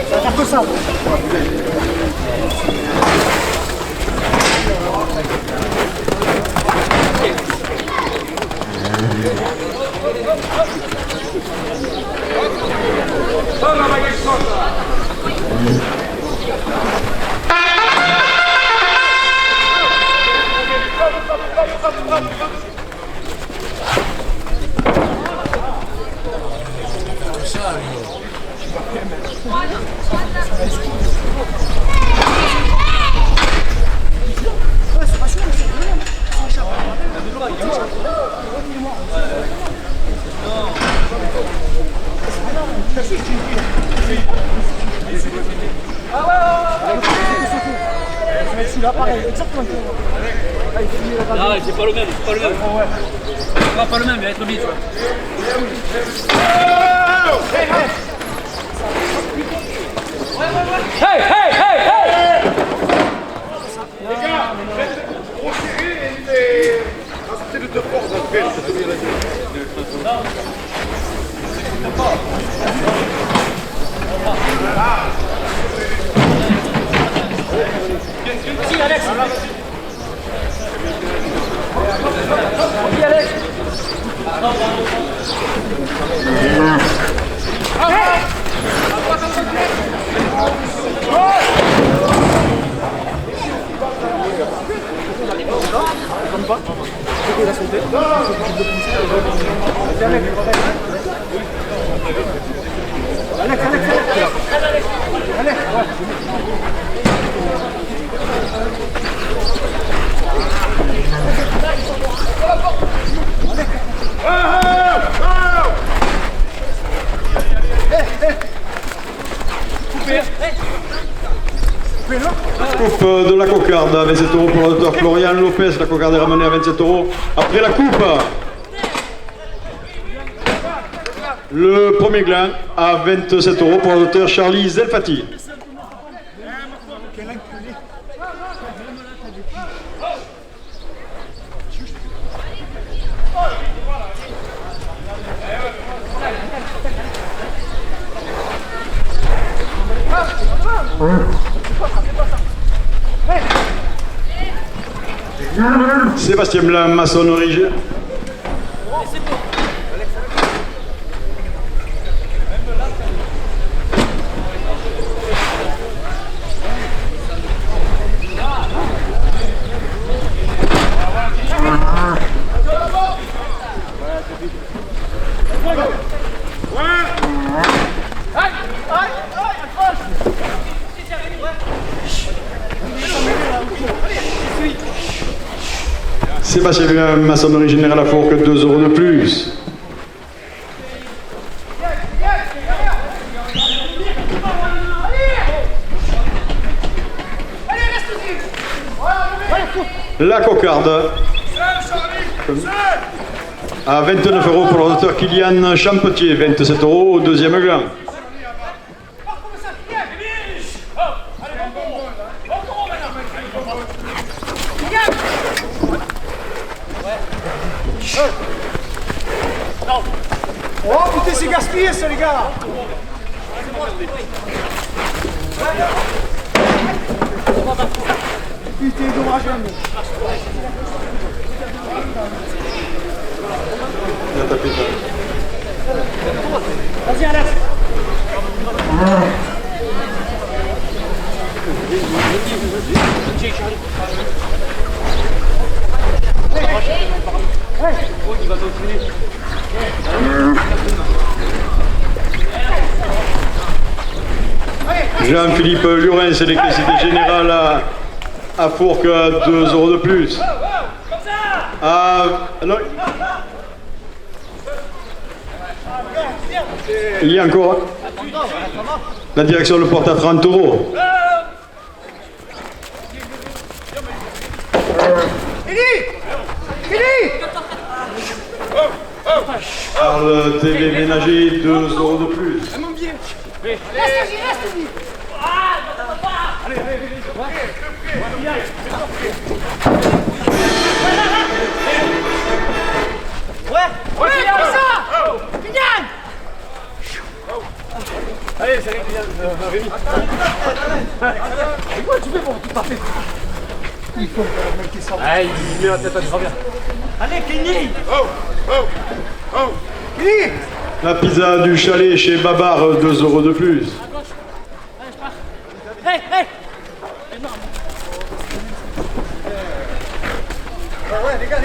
Speaker 3: Ça va faire que ça. Celui-là, pareil, exactement.
Speaker 2: Non, c'est pas le même, c'est pas le même. C'est pas le même, il va être vite. Hey, hey, hey, hey!
Speaker 5: Les gars, faites trop serré et rajoutez le 2 force après.
Speaker 3: Si, Alex. Si, Alex.
Speaker 1: Coupe de la cocarde à 27 € pour le docteur Florian Lopez. La cocarde est ramenée à 27 € après la coupe. Le premier gland à 27 € pour le docteur Charlie Zelfati. Sébastien Blanc, maçonnerie. Sébastien Blanc, maçonnerie générale à Fourques, 2 € de plus. La cocarde à 29 € pour le docteur Kylian Champetier, 27 € au deuxième gland.
Speaker 3: Oh putain, c'est gaspillé ça, les gars. Putain, dommage, même.
Speaker 1: Il a tapé ça.
Speaker 3: Vas-y, Alex.
Speaker 1: Jean-Philippe Lurin, sélectricité générale à Fourques, 2 € de plus. Non. Il y a encore. La direction le porte à 30 €. Charles Téléménager, 2 € de plus.
Speaker 2: Allez, c'est Rémi. Comment tu fais pour tout taper? Il faut qu'il sorte. Ah, il met la tête à travers. Allez, Kenny.
Speaker 3: Kenny.
Speaker 1: La pizza du chalet chez Babar, 2 € de plus.
Speaker 2: Hey, hey.
Speaker 3: Ouais, les gars.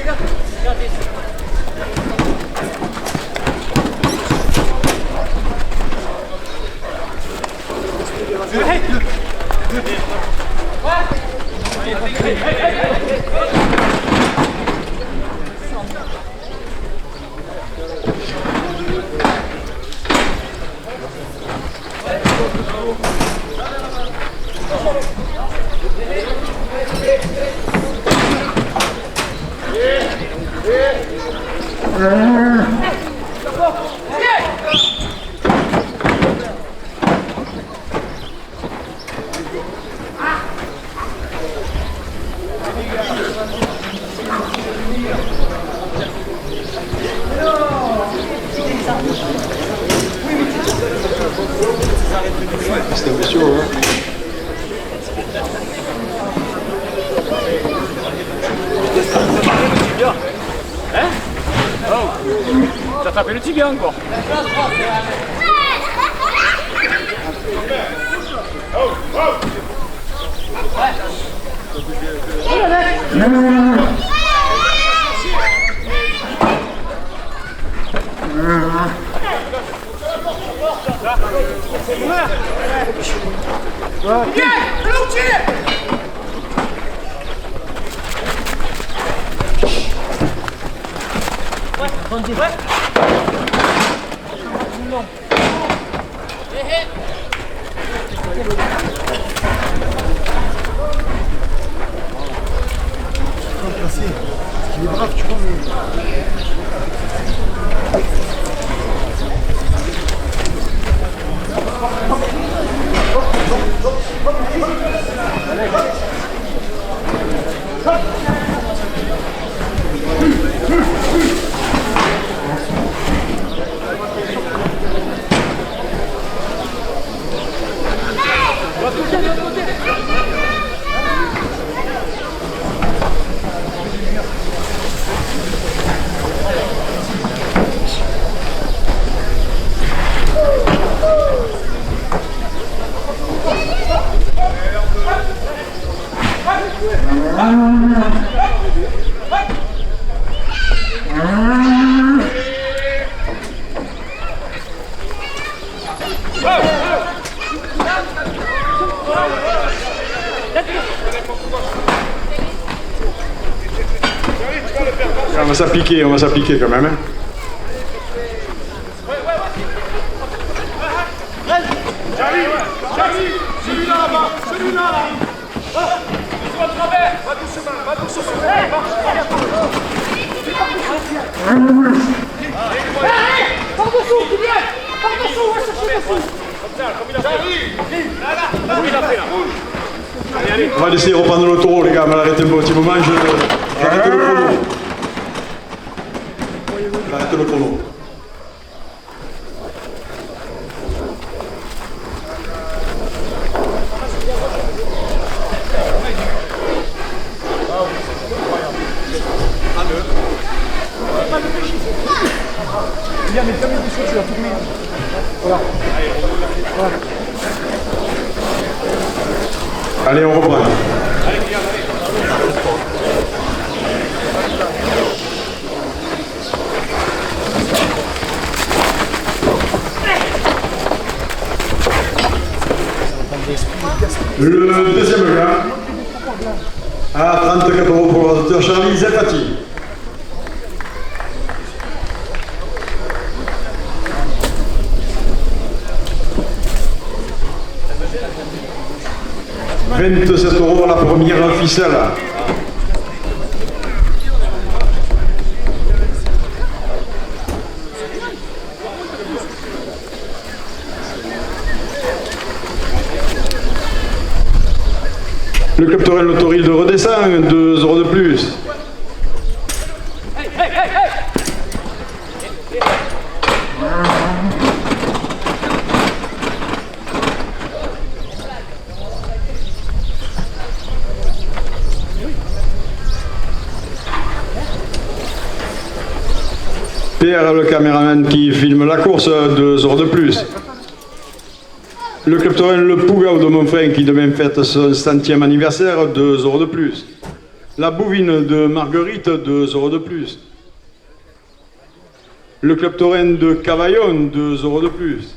Speaker 1: C'était monsieur, hein.
Speaker 2: Hein? Oh, t'as tapé le tibia encore.
Speaker 3: Il est brave, tu vois, mais...
Speaker 1: On va s'appliquer quand même. Hein.
Speaker 5: Charlie, celui-là là-bas, celui-là là.
Speaker 2: Sur le travers.
Speaker 5: Va doucement.
Speaker 3: Par-dessous, Kylian. Par-dessous, on va chercher dessous.
Speaker 2: Comme il a fait là.
Speaker 1: On va laisser reprendre le taureau, les gars, mais arrêtez un petit moment, j'arrête le chrono. J'arrête le chrono.
Speaker 3: Viens, mais comme il tu vas tourner. Voilà. Voilà.
Speaker 1: Allez, on reprend. Le deuxième gars, à 34 € pour l'ordinateur Charlie Zelfati. « 27 € la première ficelle. Le club Torel Le Toril de redescend, 2 € de plus. Pierre, le caméraman qui filme la course, 2 € de plus. Le club Torel Le Pougao de Montfrin qui demain fête son 100e anniversaire, 2 € de plus. La Bouvine de Marguerite, 2 € de plus. Le club Torel de Cavaillon, 2 € de plus.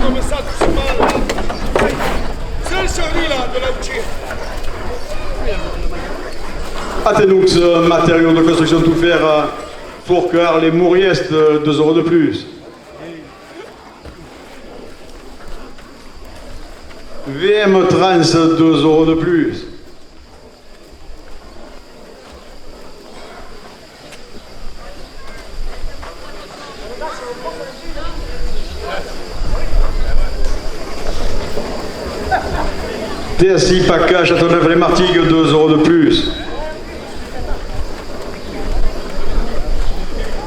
Speaker 5: Come ça, doucement, là. C'est celui-là de la bouchée.
Speaker 1: Athénoux, matériaux de construction tout faire, Fourcard, les Mouriest, 2 € de plus. VM Trans, 2 € de plus. TSI PACA Châteauneuf-les-Martigues, 2 € de plus.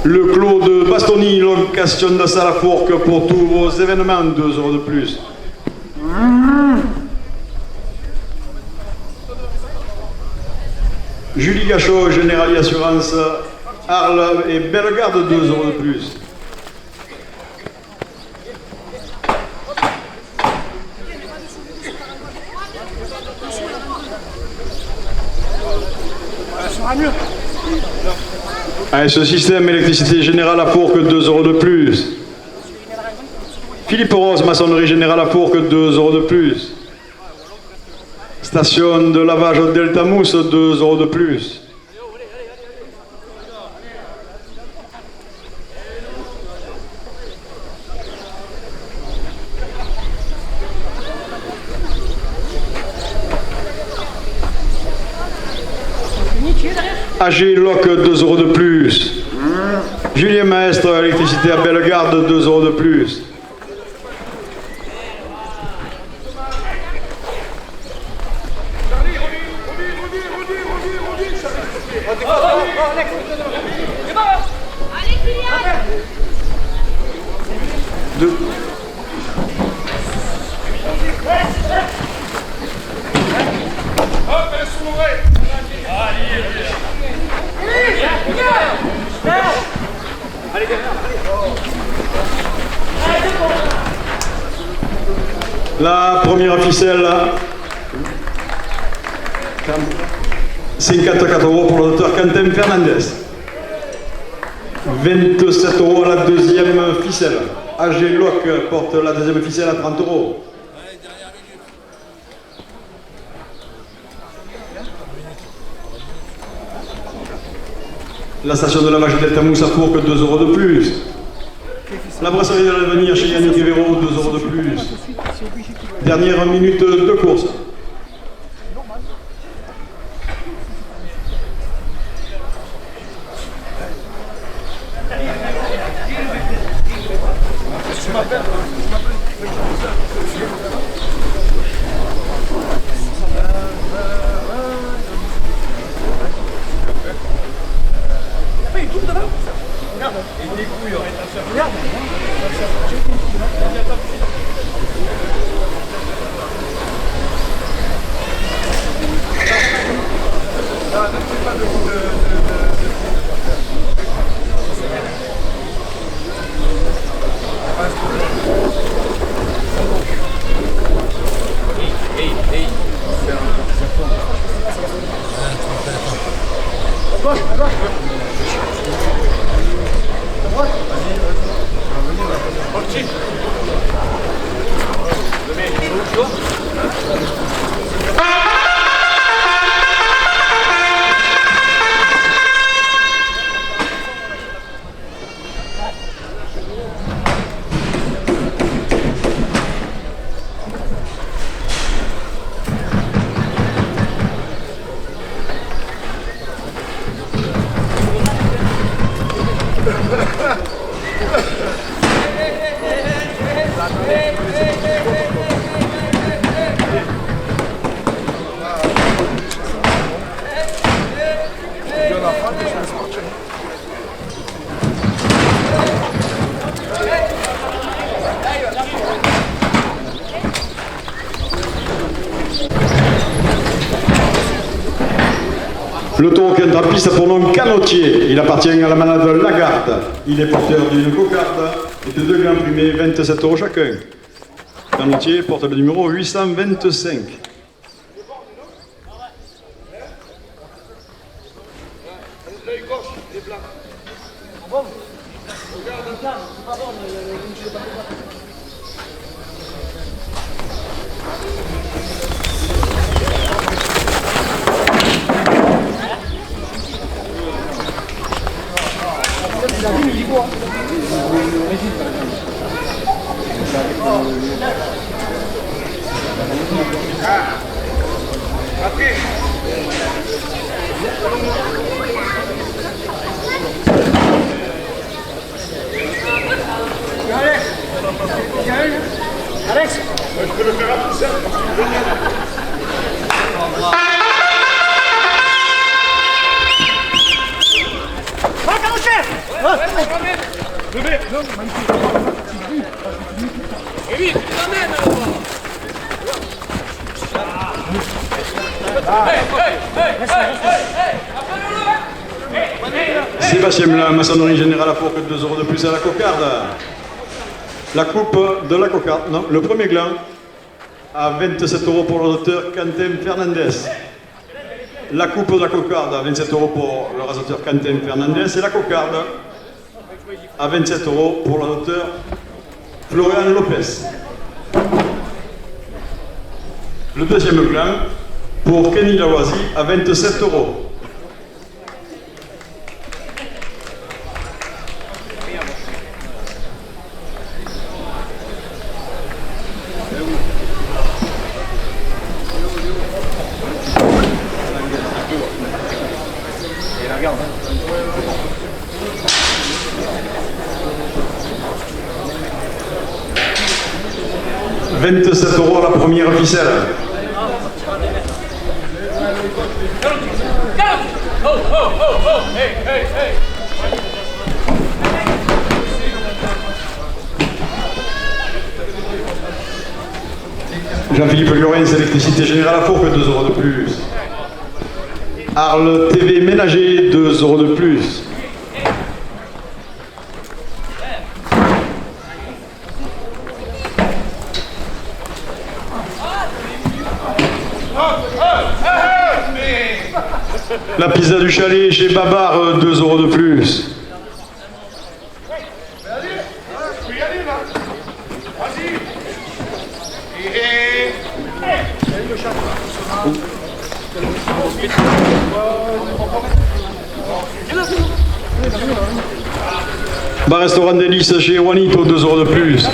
Speaker 1: Le Clos de Bastogne, location de salle à Fourques pour tous vos événements, 2 € de plus. Julie Gachot, Générali Assurance, Arles et Bellegarde, 2 € de plus. Allez, ce système électricité générale à Fourques, 2 € de plus. Philippe Rose, maçonnerie générale à Fourques, 2 € de plus. Station de lavage Delta Mousse, 2 € de plus. AG Loc, 2 € de plus. Julien Maestre, électricité à Bellegarde, 2 € de plus. La première ficelle, 54 € pour le docteur Quentin Fernandez. 27 € la deuxième ficelle. AG Loc porte la deuxième ficelle à 30 euros. La station de lavage Delta Mousse à Fourques, 2 euros de plus. La brasserie de l'avenir chez Yannick Evero, 2 euros de plus. Dernière minute de course. Le taureau qui est en piste pour nom Canotier. Il appartient à la manade Lagarde. Il est porteur d'une cocarde et de 2 glands primés, 27 euros chacun. Canotier porte le numéro 825.
Speaker 3: Alex,
Speaker 5: je peux le faire à tout seul.
Speaker 1: Sébastien Blanc, maçonnerie générale à Fourques, 2 euros de plus à la cocarde. La coupe de la cocarde, non, le premier gland à 27 euros pour le docteur Quentin Fernandez. La coupe de la cocarde à 27 euros pour le rasoteur Quentin Fernandez et la cocarde à 27 euros pour le docteur Florian Lopez. Le deuxième gland pour Kenny Lawasi à 27 euros. « 27 euros à la première ficelle. Jean-Philippe Llorens, électricité générale à Fourques, 2 euros de plus. Arles TV ménager, 2 euros de plus. La pizza du chalet chez Babar, 2 euros de plus.
Speaker 5: Je peux y aller là.
Speaker 1: Bar restaurant délices chez Juanito, 2 € de plus.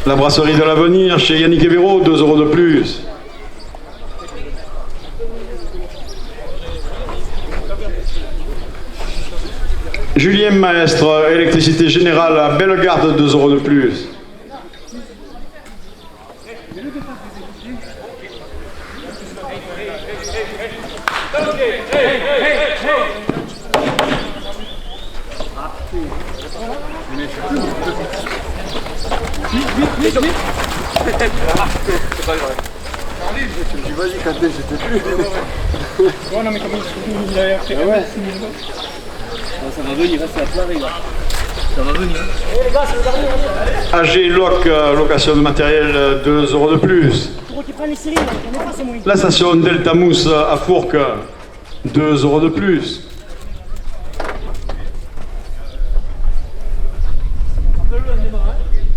Speaker 1: La brasserie de l'avenir chez Yannick Evero, 2 € de plus. Julien Maestre, électricité générale à Bellegarde, 2 € de plus.
Speaker 5: Vas-y, quand j'étais plus.
Speaker 3: Ouais, non, mais comme il a fait ouais. Ça va venir, c'est à pleurer là. Ça va venir. Eh les gars, c'est le dernier.
Speaker 1: AG Loc, location de matériel, 2 € de plus.
Speaker 3: Pour qu'ils prennent les cylindres, on n'est pas, c'est moins.
Speaker 1: La station Delta Mousse à Fourques, 2 € de plus.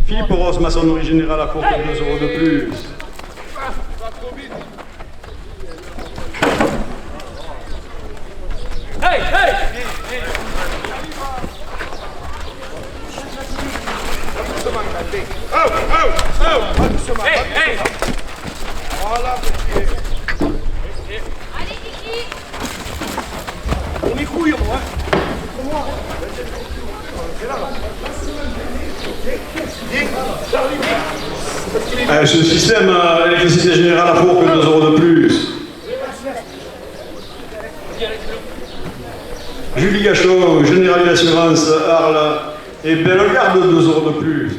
Speaker 1: Philippe Ross, maçonnerie générale à Fourques, 2 € de plus.
Speaker 2: Hey, hey!
Speaker 5: Oh, oh, oh!
Speaker 2: Hey, hey!
Speaker 5: Voilà, petit.
Speaker 6: Allez, Kiki!
Speaker 2: On est couilles, moi!
Speaker 1: Ce système électricité générale à Fourques, 2 € de plus. Julie Gachot, Général d'assurance Arles et Bellegarde, 2 € de plus.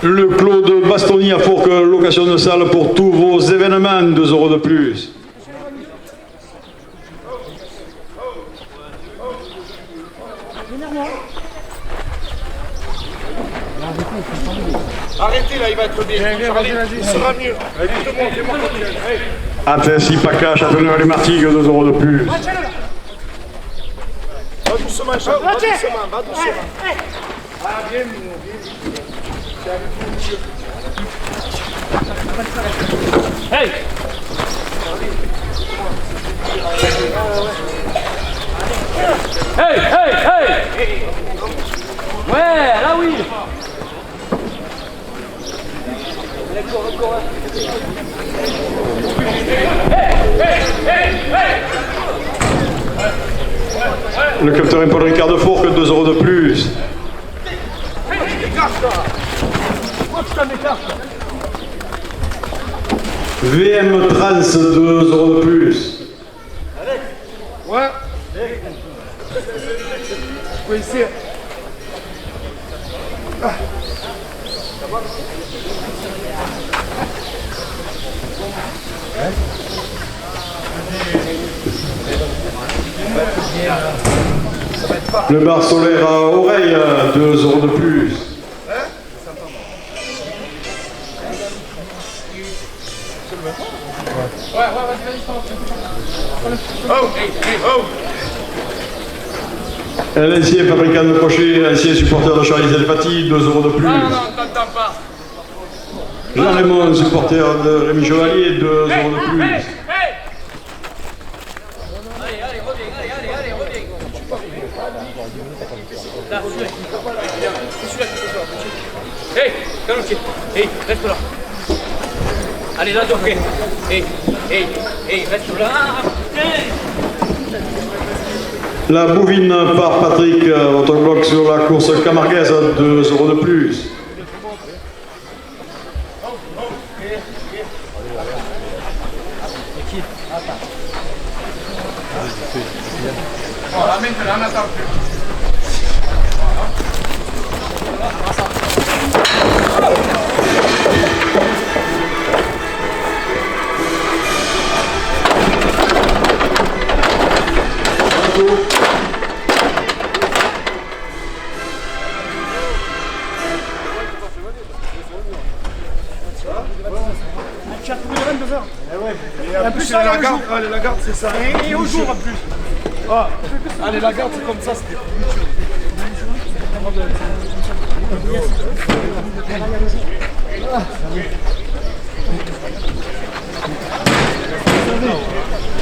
Speaker 1: Le Clos de Bastogne à Fourques, location de salle pour tous vos événements, 2 € de plus.
Speaker 5: Arrêtez là, il va être bien. Il sera mieux. Allez, tout le monde, fais-moi confiance.
Speaker 1: Attention, Paca, Châteauneuf-les-Martigues, 2 € de plus.
Speaker 5: Va doucement, Charles, va doucement, va doucement. Ah, bien,
Speaker 2: Hey! Hey, hey, hey! Ouais, là oui!
Speaker 1: Le capteur Paul Ricard de Fourques, 2 € de plus. VM Trans, 2 € de plus.
Speaker 5: Ouais. Oui, ici.
Speaker 1: Le bar solaire à Oreille, 2 € de plus.
Speaker 5: Oh, oh.
Speaker 1: L'ancien fabricant de pochets, ancien supporter de Charlie Zelfati, 2 € de plus.
Speaker 2: Non, t'entends pas!
Speaker 1: Jean Raymond, supporter de Rémi Chevalier, 2 € de plus.
Speaker 2: Hey! Allez, allez, reviens, allez, reviens! Là, celui-là, c'est celui-là qui peut faire. Hey, calme-toi! Hey, reste là! Allez, là, donc, hey, reste là! Hey.
Speaker 1: La bouvine par Patrick, autobloc sur la course camarguaise, 2 € de plus.
Speaker 5: Voilà, maintenant, on n'attend plus. ça. Et en plus, la garde, c'est ça.
Speaker 2: Et au jour en plus.
Speaker 5: Ah, allez, la garde, c'est comme ça, c'était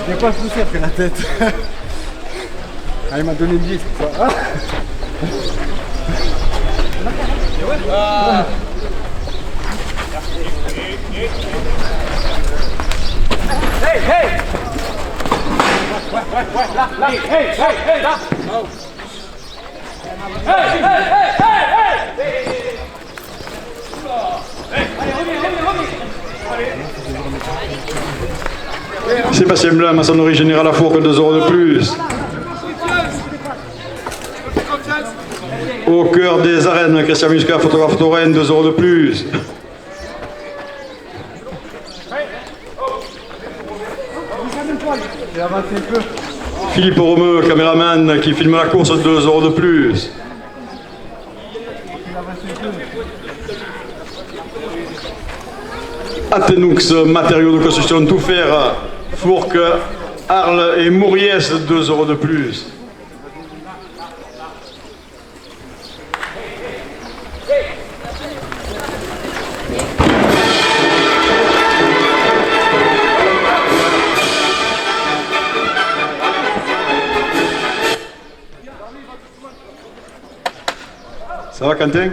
Speaker 3: Il n'y a pas de poussière, c'est la tête. Ah, il m'a donné une 10. Ah.
Speaker 2: Hey, hey! Là, hey, hey, hey, là! Hey, hey, hey, hey, hey! Allez, reviens.
Speaker 1: Sébastien Blanc, maçonnerie générale à Fourques, 2 € de plus. Au cœur des arènes, Christian Muscat, photographe taurin, 2 € de plus. Philippe Romeu, caméraman, qui filme la course, 2 € de plus. Athenux, matériaux de construction tout faire, Fourques, Arles et Mouriès, 2 € de plus. Ça va, Quentin?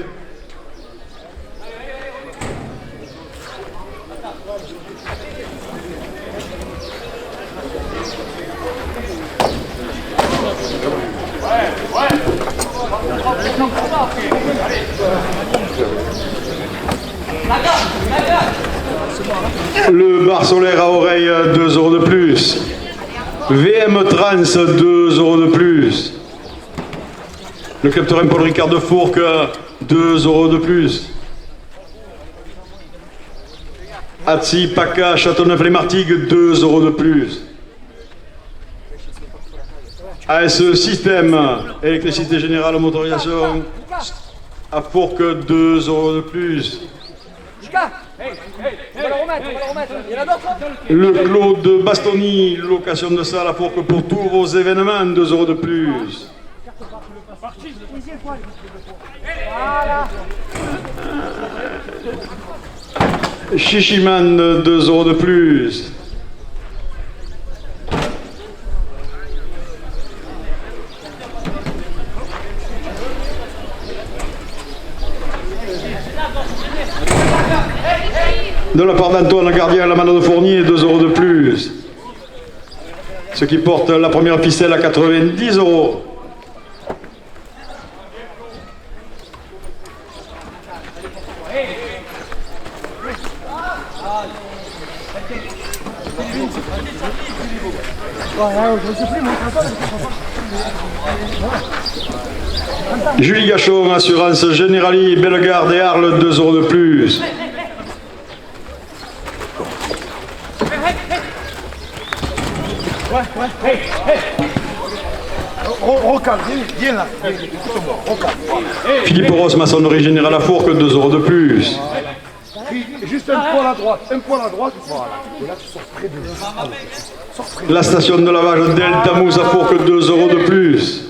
Speaker 1: Le bar solaire à oreille, 2 € de plus. VM Trans, 2 € de plus. Le club taurin Paul Ricard de Fourques, 2 € de plus. Atsi, Paca, Châteauneuf-les-Martigues, 2 € de plus. AS Système, électricité générale, motorisation, à Fourques, 2 € de plus.
Speaker 2: Hey, hey, on va le remettre. Il y en a d'autres?
Speaker 1: Le Clos de Bastogne, location de salle à Fourques pour tous vos événements, 2 € de plus. Chichiman, 2 € de plus. De la part d'Antoine Gardien, la manne de Fournier, 2 € de plus. Ce qui porte la première ficelle à 90 €. Julie Gachon, assurance Générali, Bellegarde et Arles, 2 € de plus.
Speaker 5: Rocale, viens là.
Speaker 1: Philippe Ross, maçonnerie générale à Fourques, 2 € de plus.
Speaker 5: Juste un poil à droite, voilà. Et là, tu sors près de
Speaker 1: La station de lavage Delta Mousse à Fourques, 2 € de plus.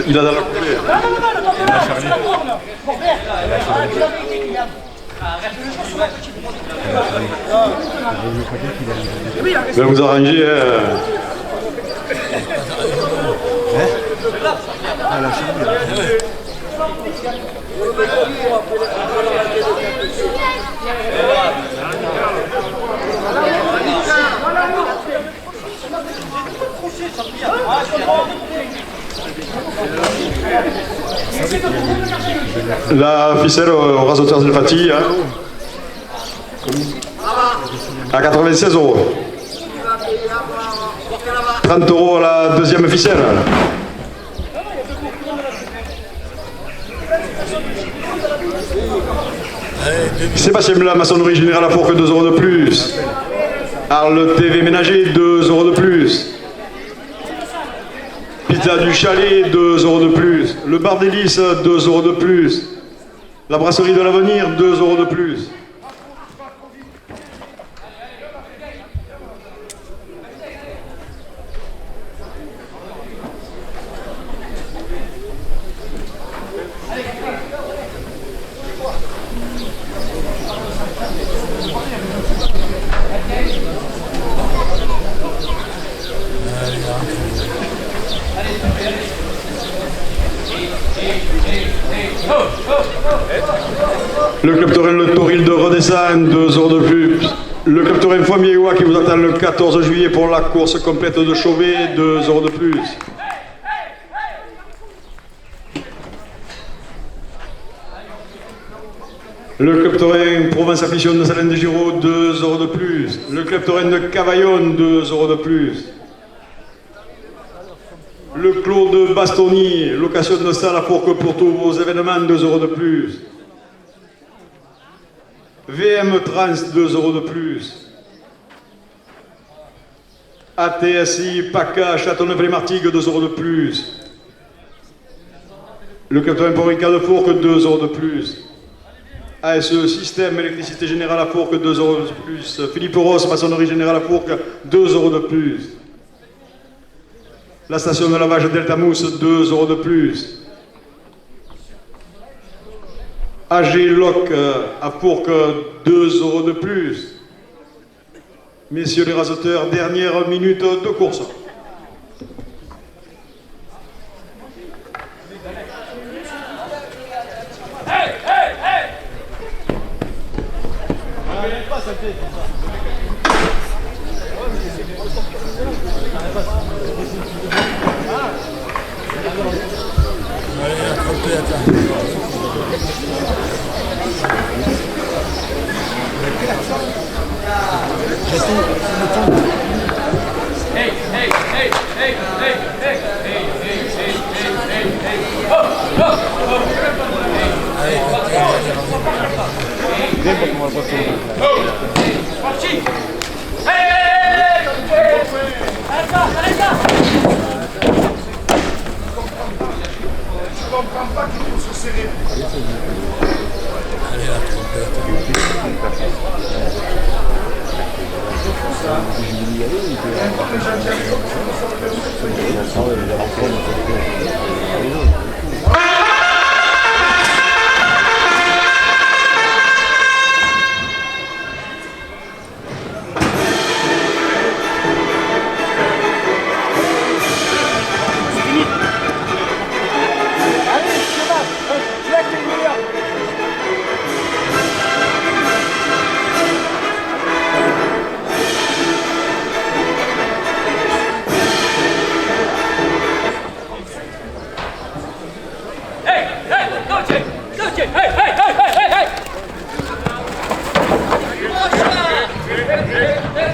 Speaker 1: Il a dans la coupée. Je vais vous arranger. La ficelle au rasoteur Zelfati, hein, à 96 €. 30 € la deuxième ficelle. Sébastien Blanc, maçonnerie générale à Fourques, 2 € de plus. Arles TV Ménager, 2 € de plus. Pizza du Chalet, 2 € de plus. Le Bar d'Hélice, 2 € de plus. La Brasserie de l'Avenir, 2 € de plus. Le club taurin Le Toril de redescend, 2 € de plus. Le club taurin Foimier-Oua qui vous attend le 14 juillet pour la course complète de Chauvet, 2 € de plus. Le club taurin Provence Affliction de Salène de Giraud, 2 € de plus. Le club taurin de Cavaillon, 2 € de plus. Le clos de Bastonnier, location de salle à Fourques pour tous vos événements, 2 € de plus. VM Trans, 2 € de plus. ATSI, PACA, Châteauneuf-les-Martigues, 2 € de plus. Le capitaine Paul Ricard de Fourques, 2 € de plus. ASE Système, électricité générale à Fourques, 2 € de plus. Philippe Ross, maçonnerie générale à Fourques, 2 € de plus. La station de lavage Delta Mousse, 2 € de plus. AG Loc à Fourques, 2 € de plus. Messieurs les raseteurs, dernière minute de course.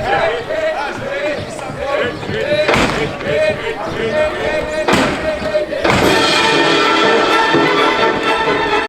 Speaker 2: Hey!